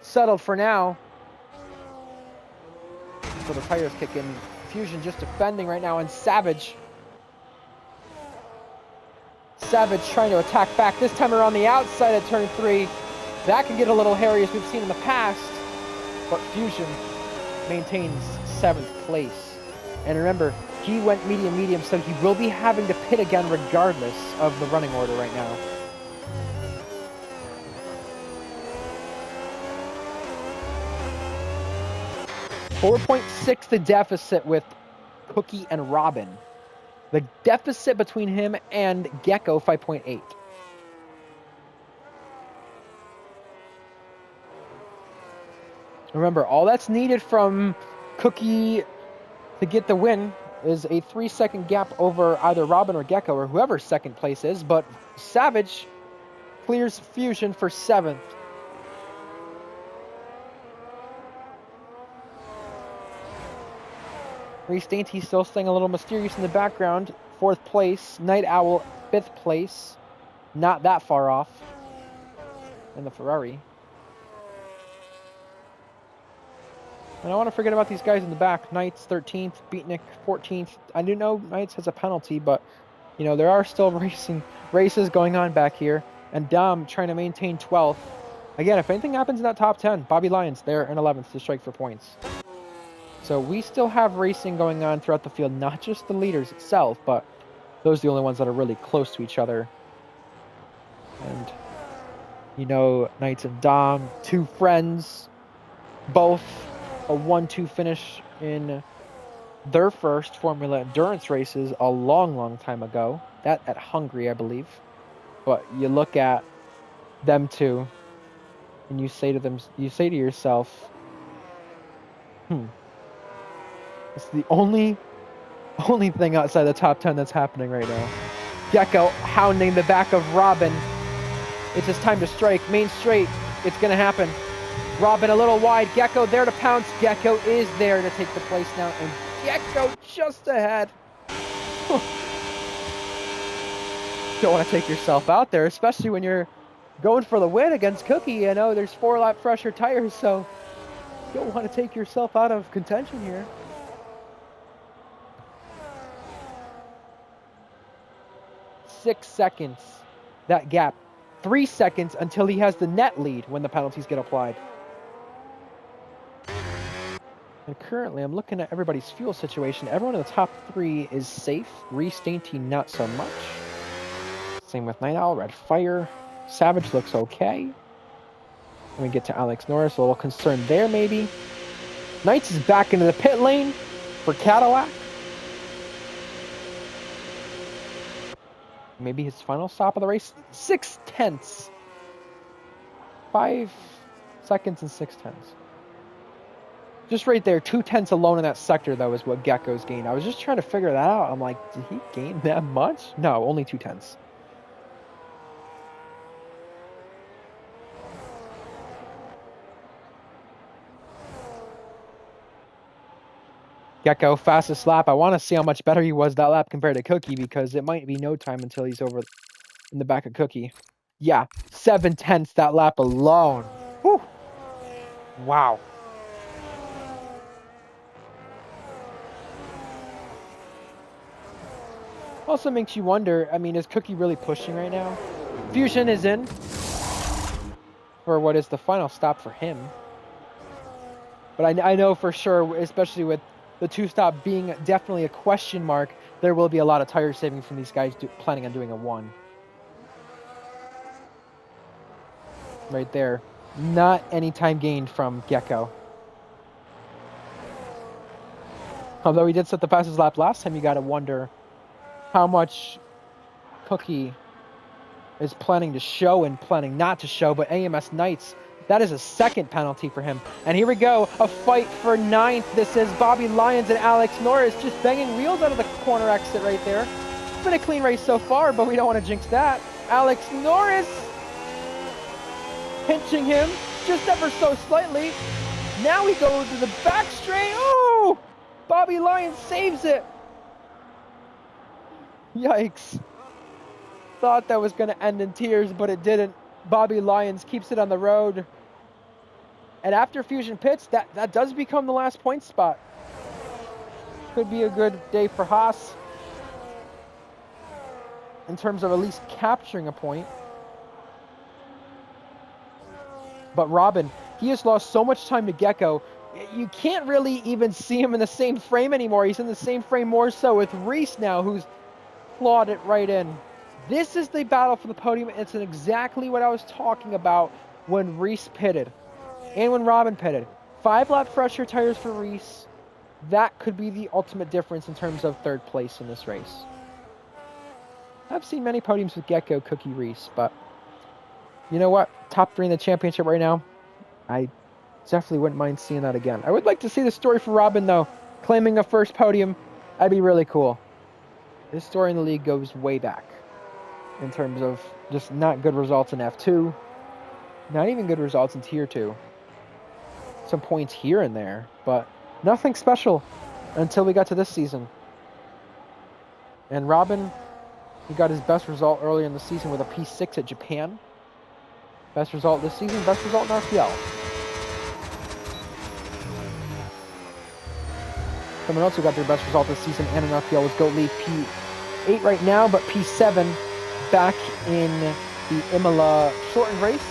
settled for now. So the tires kick in. Fusion just defending right now, and Savage trying to attack back, this time around the outside of turn 3. That can get a little hairy as we've seen in the past, but Fusion maintains 7th place. And remember, he went medium, so he will be having to pit again regardless of the running order right now. .6 the deficit with Cookie and Robin. The deficit between him and Gecko, 5.8. Remember, all that's needed from Cookie to get the win is a 3-second gap over either Robin or Gecko or whoever second place is, but Savage clears Fusion for 7th. Reese Dainty still staying a little mysterious in the background. 4th place. Night Owl, 5th place. Not that far off in the Ferrari. And I want to forget about these guys in the back. Knights 13th, Beatnik 14th. I do know Knights has a penalty, but you know there are still races going on back here. And Dom trying to maintain 12th. Again, if anything happens in that top 10, Bobby Lyons there in 11th to strike for points. So we still have racing going on throughout the field, not just the leaders itself, but those are the only ones that are really close to each other. And you know, Knights and Dom, two friends, both a 1-2 finish in their first Formula Endurance races a long time ago. That at Hungary, I believe. But you look at them two, and you say to yourself, it's the only thing outside the top 10 that's happening right now. Gecko hounding the back of Robin. It's his time to strike. Main straight. It's going to happen. Robin a little wide. Gecko there to pounce. Gecko is there to take the place now. And Gecko just ahead. Don't want to take yourself out there, especially when you're going for the win against Cookie. You know, there's 4-lap fresher tires, so you don't want to take yourself out of contention here. Six seconds, that gap. 3 seconds until he has the net lead when the penalties get applied. And currently, I'm looking at everybody's fuel situation. Everyone in the top 3 is safe. Reese Dainty, not so much. Same with Night Owl, Red Fire. Savage looks okay. When we get to Alex Norris, a little concern there maybe. Knights is back into the pit lane for Cadillac. Maybe his final stop of the race. 6/10. 5 seconds and 6/10. Just right there, 2/10 alone in that sector, though, is what Gecko's gained. I was just trying to figure that out. I'm like, did he gain that much? No, only 2/10. Gecko, fastest lap. I want to see how much better he was that lap compared to Cookie, because it might be no time until he's over in the back of Cookie. Yeah, 7/10 that lap alone. Whew. Wow. Also makes you wonder, I mean, is Cookie really pushing right now? Fusion is in for what is the final stop for him. But I know for sure, especially with the 2-stop being definitely a question mark, there will be a lot of tire saving from these guys planning on doing a 1. Right there. Not any time gained from Gecko. Although he did set the fastest lap last time, you got to wonder how much Cookie is planning to show and planning not to show. But AMS Knights, that is a second penalty for him. And here we go, a fight for 9th. This is Bobby Lyons and Alex Norris just banging wheels out of the corner exit right there. It's been a clean race so far, but we don't want to jinx that. Alex Norris pinching him just ever so slightly. Now he goes to the back straight. Oh! Bobby Lyons saves it. Yikes. Thought that was going to end in tears, but it didn't. Bobby Lyons keeps it on the road. And after Fusion pits, that does become the last point spot. Could be a good day for Haas in terms of at least capturing a point. But Robin, he has lost so much time to Gecko. You can't really even see him in the same frame anymore. He's in the same frame more so with Reese now, who's clawed it right in. This is the battle for the podium. It's exactly what I was talking about when Reese pitted and when Robin pitted. 5-lap fresher tires for Reese. That could be the ultimate difference in terms of third place in this race. I've seen many podiums with Gecko, Cookie, Reese, but you know what? Top 3 in the championship right now. I definitely wouldn't mind seeing that again. I would like to see the story for Robin, though. Claiming a first podium, that'd be really cool. This story in the league goes way back in terms of just not good results in F2. Not even good results in Tier 2. Some points here and there, but nothing special until we got to this season. And Robin, he got his best result earlier in the season with a P6 at Japan. Best result this season, best result in RPL. Someone else who got their best result this season and an RPO was Goat Lee, P8 right now, but P7 back in the Imola shortened race.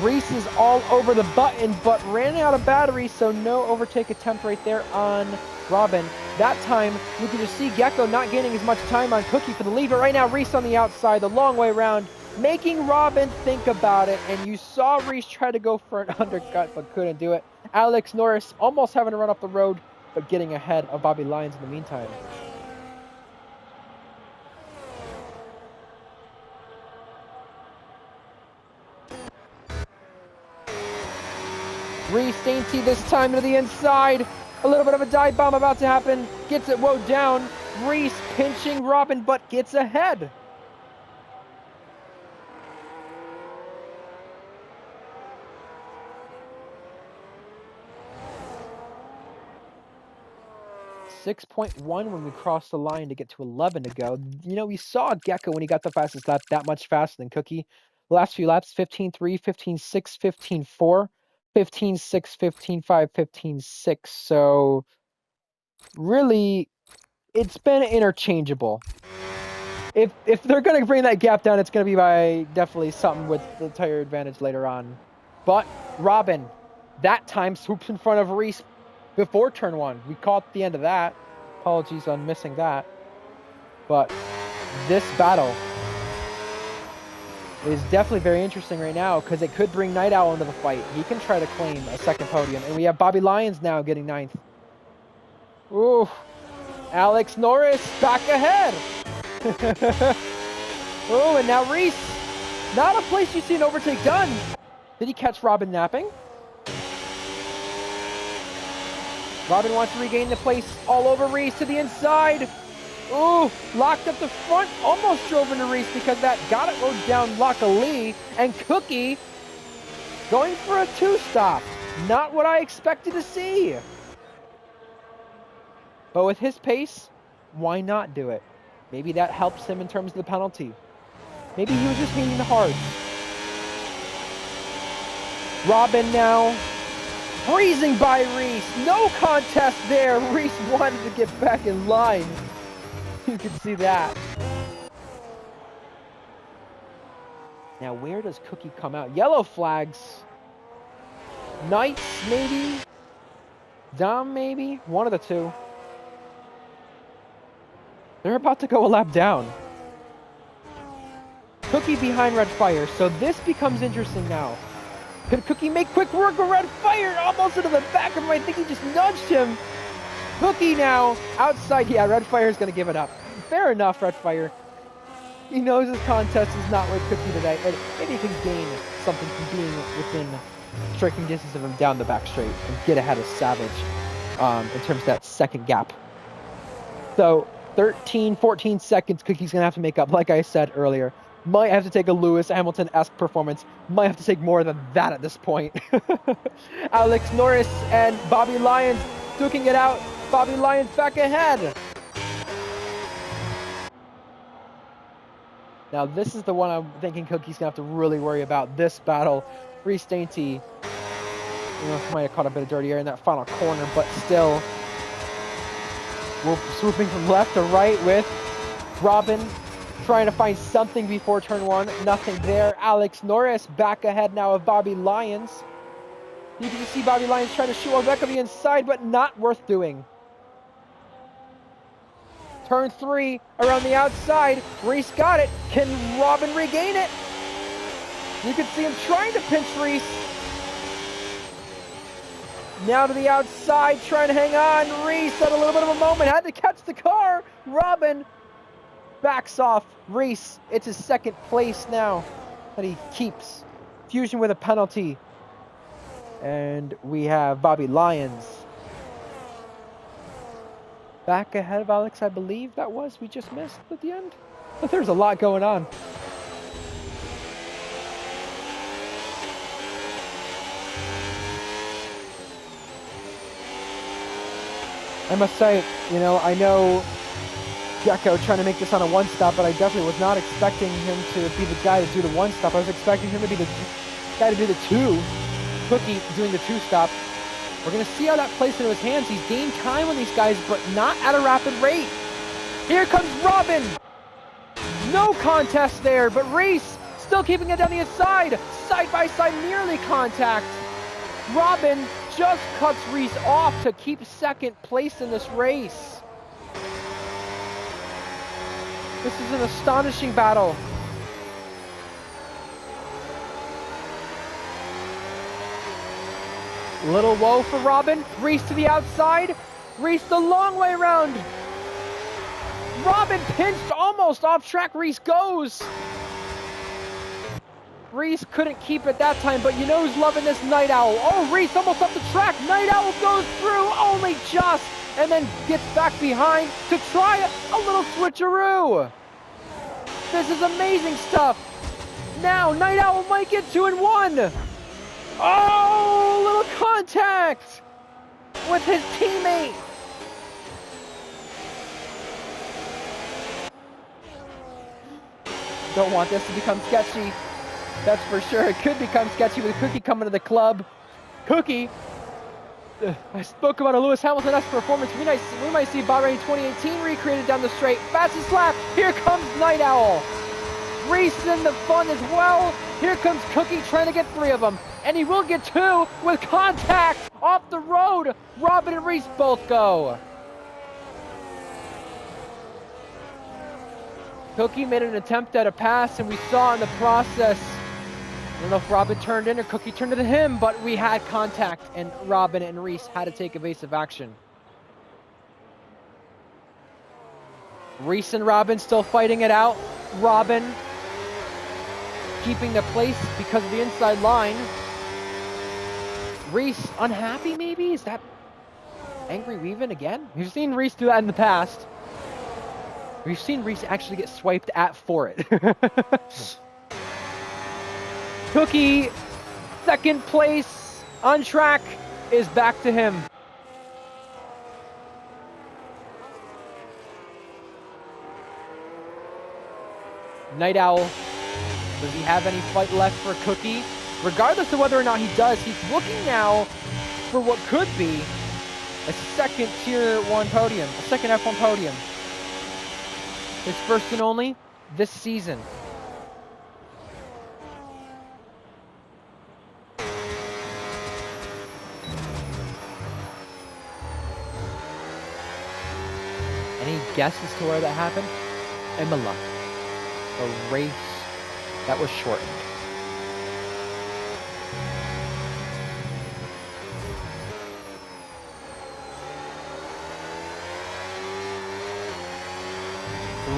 Reese is all over the button, but ran out of battery, so no overtake attempt right there on Robin. That time, you can just see Gecko not gaining as much time on Cookie for the lead, but right now Reese on the outside, the long way around, making Robin think about it, and you saw Reese try to go for an undercut, but couldn't do it. Alex Norris almost having to run up the road, but getting ahead of Bobby Lyons in the meantime. Reese Dainty this time to the inside. A little bit of a dive bomb about to happen. Gets it woed down. Reese pinching Robin, but gets ahead. .1 when we crossed the line to get to 11 to go. You know, we saw Gecko when he got the fastest lap that much faster than Cookie. The last few laps, 15.3, 15.6, 15.4. 15.6, 15.5, 15.6. So really, it's been interchangeable. If they're going to bring that gap down, it's going to be by definitely something with the tire advantage later on. But Robin, that time swoops in front of Reese before turn 1. We caught the end of that. Apologies on missing that. But this battle is definitely very interesting right now because it could bring Night Owl into the fight. He can try to claim a second podium. And we have Bobby Lyons now getting 9th. Ooh. Alex Norris back ahead. Oh, and now Reese. Not a place you see an overtake done. Did he catch Robin napping? Robin wants to regain the place all over Reese to the inside. Ooh, locked up the front, almost drove into Reese because that got it rode down luckily. And Cookie going for a 2-stop. Not what I expected to see. But with his pace, why not do it? Maybe that helps him in terms of the penalty. Maybe he was just hitting the hard. Robin now breezing by Reese. No contest there. Reese wanted to get back in line. You can see that. Now, where does Cookie come out? Yellow flags. Knights, maybe? Dom, maybe? One of the two. They're about to go a lap down. Cookie behind Red Fire, so this becomes interesting now. Could Cookie make quick work of Red Fire? Almost into the back of him. I think he just nudged him. Cookie now outside. Yeah, Red Fire is going to give it up. Fair enough, Red Fire. He knows his contest is not with Cookie today. And maybe he can gain something from being within striking distance of him down the back straight and get ahead of Savage in terms of that second gap. So 13, 14 seconds Cookie's going to have to make up, like I said earlier. Might have to take a Lewis Hamilton-esque performance. Might have to take more than that at this point. Alex Norris and Bobby Lyons duking it out. Bobby Lyons back ahead. Now this is the one I'm thinking Cookie's going to have to really worry about. This battle. Reese Dainty, you know, might have caught a bit of dirty air in that final corner, but still. We're swooping from left to right with Robin trying to find something before turn 1. Nothing there. Alex Norris back ahead now of Bobby Lyons. You can see Bobby Lyons trying to shoot on back on the inside, but not worth doing. Turn 3 around the outside. Reese got it. Can Robin regain it? You can see him trying to pinch Reese. Now to the outside, trying to hang on. Reese had a little bit of a moment, had to catch the car. Robin backs off Reese. It's his second place now that he keeps. Fusion with a penalty. And we have Bobby Lyons back ahead of Alex, I believe that was. We just missed at the end. But there's a lot going on. I must say, you know, I know Gecko trying to make this on a 1-stop, but I definitely was not expecting him to be the guy to do the 1-stop. I was expecting him to be the guy to do the 2. Cookie doing the 2-stop. We're going to see how that plays into his hands. He's gained time on these guys, but not at a rapid rate. Here comes Robin. No contest there, but Reese still keeping it down the inside. Side by side, nearly contact. Robin just cuts Reese off to keep second place in this race. This is an astonishing battle. Little woe for Robin. Reese to the outside. Reese the long way around. Robin pinched almost off track. Reese goes. Reese couldn't keep it that time, but you know who's loving this Night Owl. Oh, Reese almost off the track. Night Owl goes through only just, and then gets back behind to try a little switcheroo. This is amazing stuff. Now Night Owl might get 2 and 1. Oh, little contact with his teammate. Don't want this to become sketchy. That's for sure. It could become sketchy with Cookie coming to the club. Cookie, I spoke about a Lewis Hamilton-esque performance. We might see Bahrain 2018 recreated down the straight. Fastest lap. Here comes Night Owl. Reese in the fun as well. Here comes Cookie trying to get 3 of them. And he will get 2 with contact off the road. Robin and Reese both go. Cookie made an attempt at a pass, and we saw in the process, I don't know if Robin turned in or Cookie turned into him, but we had contact, and Robin and Reese had to take evasive action. Reese and Robin still fighting it out. Robin keeping the place because of the inside line. Reese unhappy maybe? Is that angry weaving again? We've seen Reese do that in the past. We've seen Reese actually get swiped at for it. Cookie, second place on track, is back to him. Night Owl, does he have any fight left for Cookie? Regardless of whether or not he does, he's looking now for what could be a second Tier 1 podium, a second F1 podium. His first and only this season. Any guess as to where that happened? Imola. A race that was shortened.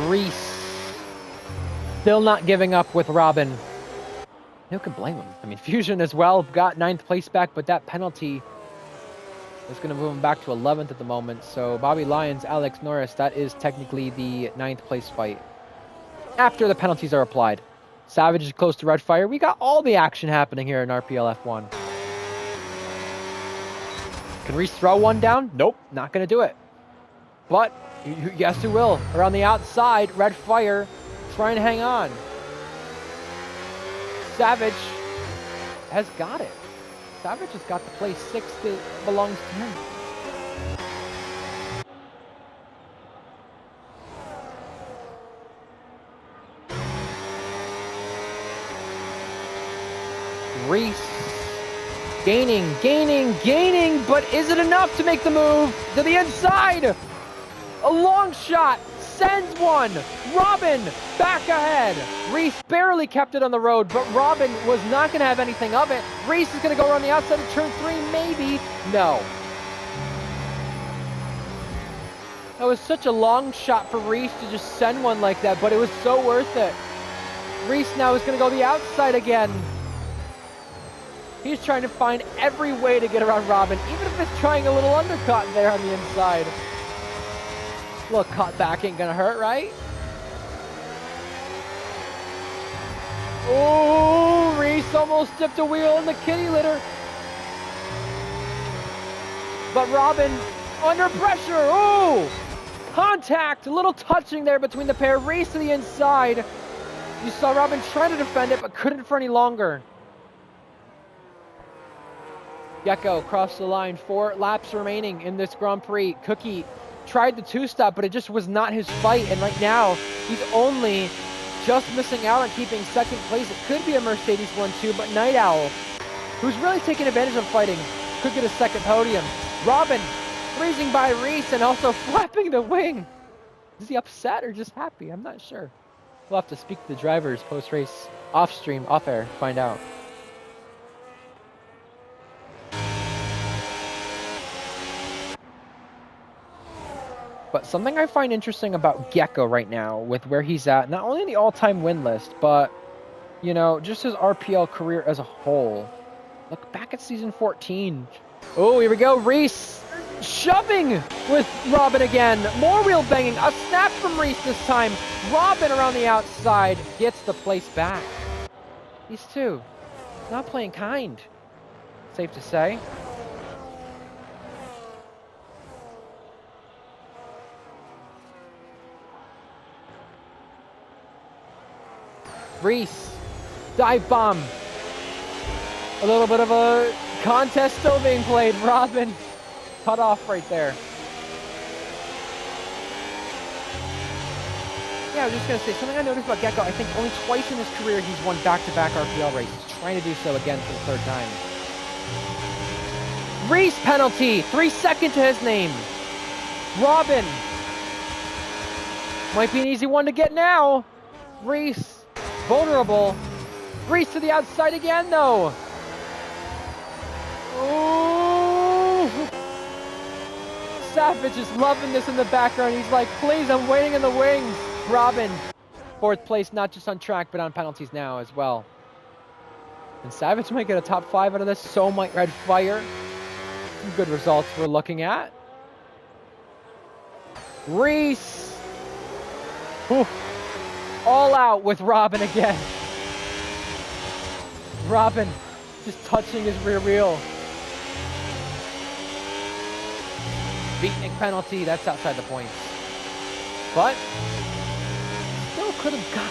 Reese still not giving up with Robin. Who can blame him? I mean, Fusion as well got 9th place back, but that penalty is going to move him back to 11th at the moment. So Bobby Lyons, Alex Norris, that is technically the 9th place fight after the penalties are applied. Savage is close to red fire. We got all the action happening here in RPL F1. Can Reese throw one down? Nope, not going to do it. But yes, who will? Around the outside, red fire, trying to hang on. Savage has got it. Savage has got the place 6 that belongs to him. Reese gaining, but is it enough to make the move to the inside? A long shot, sends one. Robin back ahead. Reese barely kept it on the road, but Robin was not going to have anything of it. Reese is going to go around the outside of turn 3, maybe. No. That was such a long shot for Reese to just send one like that, but it was so worth it. Reese now is going to go the outside again. He's trying to find every way to get around Robin, even if it's trying a little undercut there on the inside. Look, cut back ain't gonna hurt, right? Oh, Reese almost dipped a wheel in the kitty litter. But Robin under pressure. Oh, contact, a little touching there between the pair. Reese to the inside. You saw Robin trying to defend it, but couldn't for any longer. Gecko across the line, 4 laps remaining in this Grand Prix. Cookie tried the 2-stop, but it just was not his fight, and right now, he's only just missing out on keeping second place. It could be a Mercedes 1-2, but Night Owl, who's really taking advantage of fighting, could get a second podium. Robin freezing by Reese and also flapping the wing. Is he upset or just happy? I'm not sure. We'll have to speak to the drivers post-race, off-stream, off-air, find out. But something I find interesting about Gecko right now, with where he's at, not only in the all-time win list, but, you know, just his RPL career as a whole. Look back at season 14. Oh, here we go. Reese shoving with Robin again. More wheel banging. A snap from Reese this time. Robin around the outside gets the place back. These two not playing kind, safe to say. Reese, dive bomb. A little bit of a contest still being played. Robin cut off right there. Yeah, I was just going to say, something I noticed about Gecko, I think only twice in his career he's won back-to-back RPL races. Trying to do so again for the third time. Reese penalty, 3 seconds to his name. Robin. Might be an easy one to get now. Reese. Vulnerable. Reese to the outside again, though. Ooh. Savage is loving this in the background. He's like, please, I'm waiting in the wings. Robin, 4th place, not just on track, but on penalties now as well. And Savage might get a top 5 out of this. So might Red Fire. Some good results we're looking at. Reese. Ooh. All out with Robin again. Robin just touching his rear wheel. Beatnik penalty, that's outside the points. But still could have got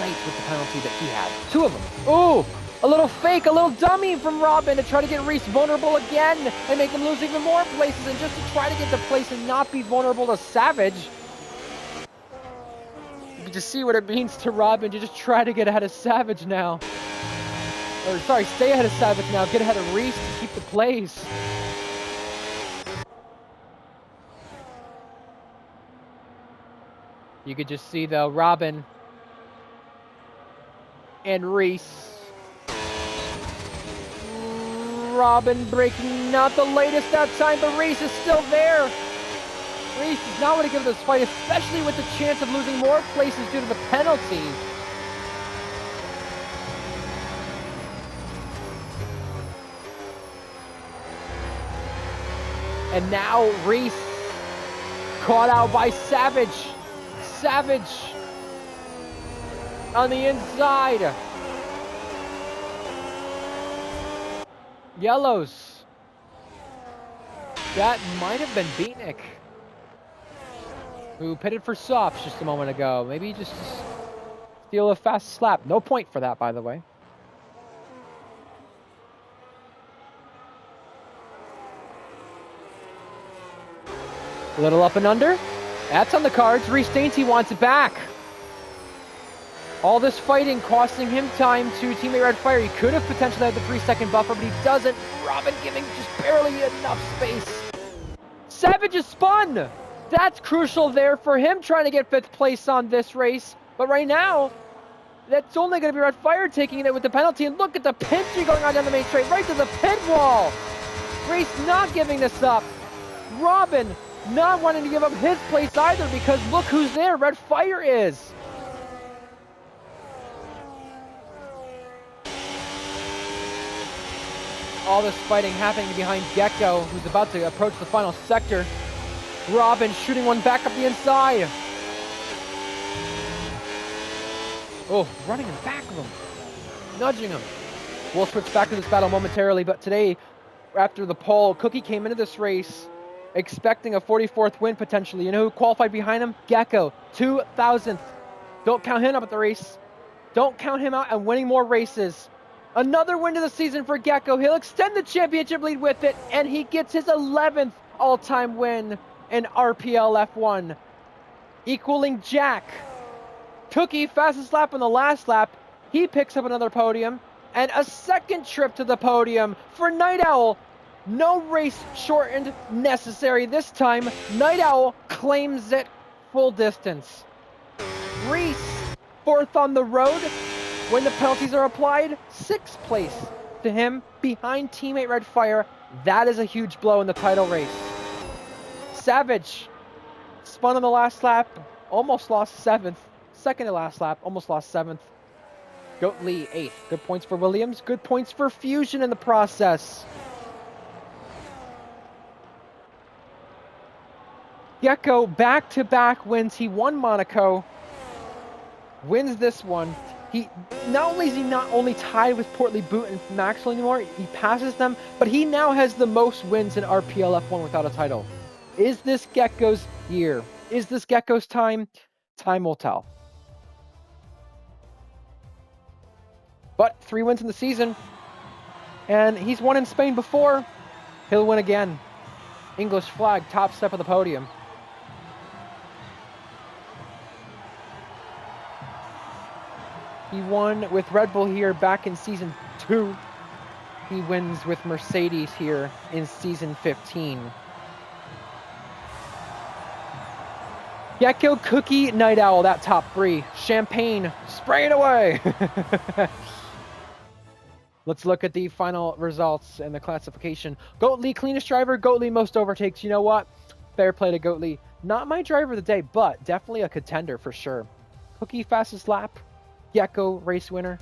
Knight with the penalty that he had. 2 of them. Ooh, a little fake, a little dummy from Robin to try to get Reese vulnerable again and make him lose even more places, and just to try to get the place and not be vulnerable to Savage. To see what it means to Robin to just try to get ahead of Savage now. Or, sorry, stay ahead of Savage now. Get ahead of Reese to keep the place. You could just see, though, Robin and Reese. Robin breaking not the latest that time, but Reese is still there. Reese does not want to give this fight, especially with the chance of losing more places due to the penalties. And now Reese caught out by Savage. Savage on the inside. Yellows. That might have been Beatnik, who pitted for softs just a moment ago. Maybe just steal a fast slap. No point for that, by the way. A little up and under. That's on the cards. Reese Dainty wants it back. All this fighting costing him time to teammate Red Fire. He could have potentially had the 3-second buffer, but he doesn't. Robin giving just barely enough space. Savage is spun. That's crucial there for him trying to get 5th place on this race. But right now, that's only going to be Red Fire taking it with the penalty. And look at the pinching going on down the main straight, right to the pit wall. Reese not giving this up. Robin not wanting to give up his place either, because look who's there. Red Fire is. All this fighting happening behind Gecko, who's about to approach the final sector. Robin shooting one back up the inside. Oh, running in back of him. Nudging him. We'll switch back to this battle momentarily, but today, after the pole, Cookie came into this race expecting a 44th win potentially. You know who qualified behind him? Gecko, 2,000th. Don't count him out at the race. Don't count him out and winning more races. Another win of the season for Gecko. He'll extend the championship lead with it, and he gets his 11th all-time win in RPL F1, equaling Jack. Cookie, fastest lap on the last lap. He picks up another podium, and a second trip to the podium for Night Owl. No race shortened necessary this time. Night Owl claims it full distance. Reese, fourth on the road. When the penalties are applied, 6th place to him behind teammate Redfire. That is a huge blow in the title race. Savage spun on the last lap, almost lost 7th. Second to last lap, almost lost 7th. Goat Lee, 8th. Good points for Williams. Good points for Fusion in the process. Gecko back-to-back wins. He won Monaco. Wins this one. He not only is he not only tied with Portly Boot and Maxwell anymore, he passes them, but he now has the most wins in RPL F1 without a title. Is this Gecko's year? Is this Gecko's time? Time will tell. But 3 wins in the season, and he's won in Spain before. He'll win again. English flag, top step of the podium. He won with Red Bull here back in Season 2. He wins with Mercedes here in Season 15. Gecko, Cookie, Night Owl, that top 3. Champagne, spraying away! Let's look at the final results and the classification. Goat Lee, cleanest driver. Goat Lee, most overtakes. You know what? Fair play to Goat Lee. Not my driver of the day, but definitely a contender for sure. Cookie, fastest lap. Gecko, race winner.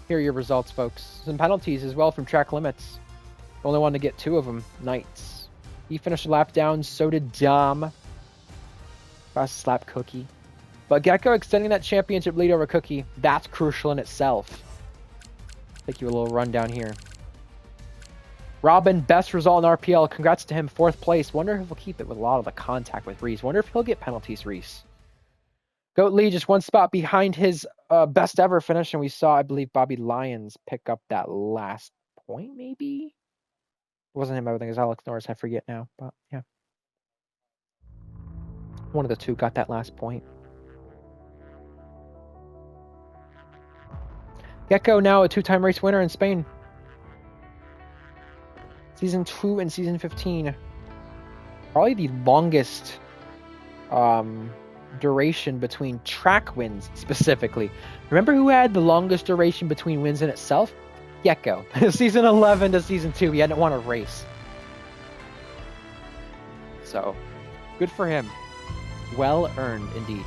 Here are your results, folks. Some penalties as well from track limits. Only wanted to get 2 of them. Knights. He finished a lap down. So did Dom. Fastest lap, Cookie. But Gecko extending that championship lead over Cookie. That's crucial in itself. Take you a little rundown here. Robin, best result in RPL. Congrats to him, 4th place. Wonder if he'll keep it with a lot of the contact with Reese. Wonder if he'll get penalties, Reese. Goat Lee just 1 spot behind his best ever finish, and we saw, I believe, Bobby Lyons pick up that last point, maybe? It wasn't him, I think it was Alex Norris, I forget now, but yeah. One of the 2 got that last point. Gecko now a 2-time race winner in Spain. Season 2 and Season 15. Probably the longest duration between track wins, specifically. Remember who had the longest duration between wins in itself? Gecko. Season 11 to Season 2, he hadn't won a race. So, good for him. Well earned, indeed.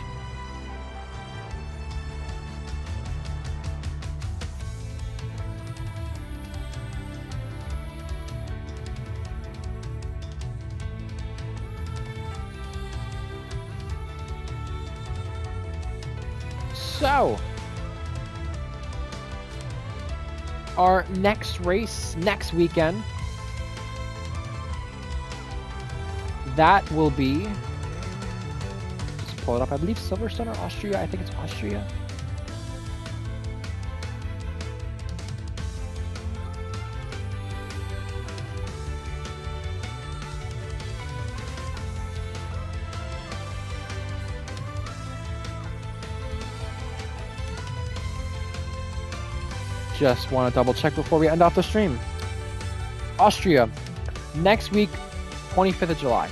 So, our next race next weekend, that will be, just pull it up, I believe Silverstone or Austria. I think it's Austria. Just want to double check before we end off the stream. Austria, next week, 25th of July.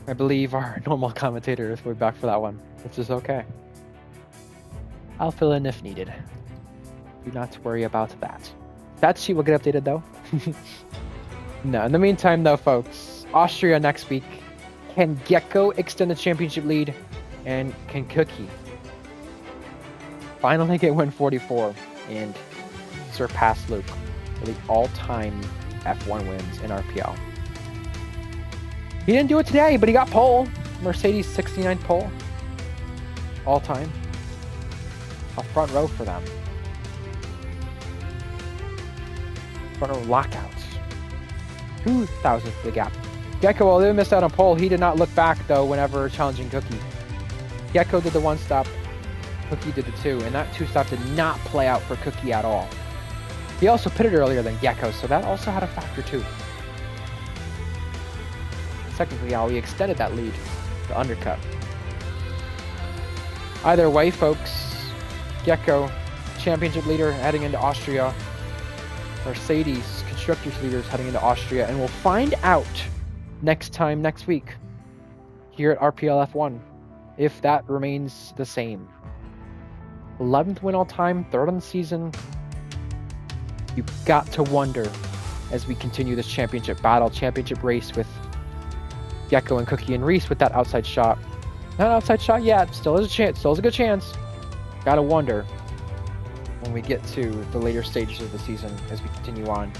I believe our normal commentator is way back for that one, which is okay. I'll fill in if needed. Do not worry about that. That sheet will get updated though. No, in the meantime though, folks, Austria next week. Can Gecko extend the championship lead? And can Cookie finally get win 44 and surpass Luke for the all-time F1 wins in RPL? He didn't do it today, but he got pole. Mercedes 69th pole. All-time. A front row for them. Front row lockouts. 2,000 for the gap. Gecko, although he missed out on pole, he did not look back, though, whenever challenging Cookie. Gecko did the one-stop. Cookie did it too, and that 2-stop did not play out for Cookie at all. He also pitted earlier than Gecko, so that also had a factor too. Technically, how he extended that lead, the undercut. Either way, folks, Gecko, championship leader heading into Austria. Mercedes, constructors leaders heading into Austria, and we'll find out next week here at RPL F1 if that remains the same. 11th win all time, 3rd on the season. You've got to wonder as we continue this championship battle, championship race with Gecko and Cookie and Reese with that outside shot. Not outside shot yet, still is a chance, still is a good chance. Gotta wonder when we get to the later stages of the season as we continue on.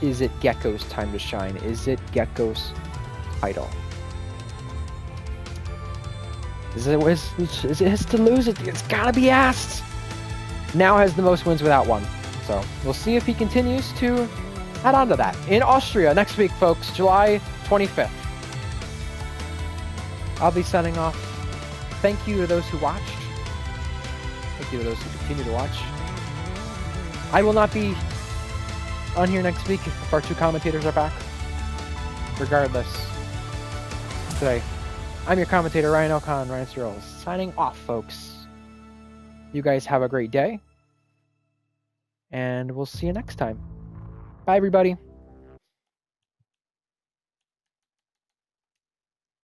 Is it Gecko's time to shine? Is it Gecko's title? Is it his to lose it? It's gotta be asked. Now has the most wins without one. So we'll see if he continues to add on to that. In Austria next week, folks, July 25th. I'll be signing off. Thank you to those who watched. Thank you to those who continue to watch. I will not be on here next week if our 2 commentators are back. Regardless, today, I'm your commentator, Ryan O'Con, Ryan Searles, signing off, folks. You guys have a great day, and we'll see you next time. Bye, everybody.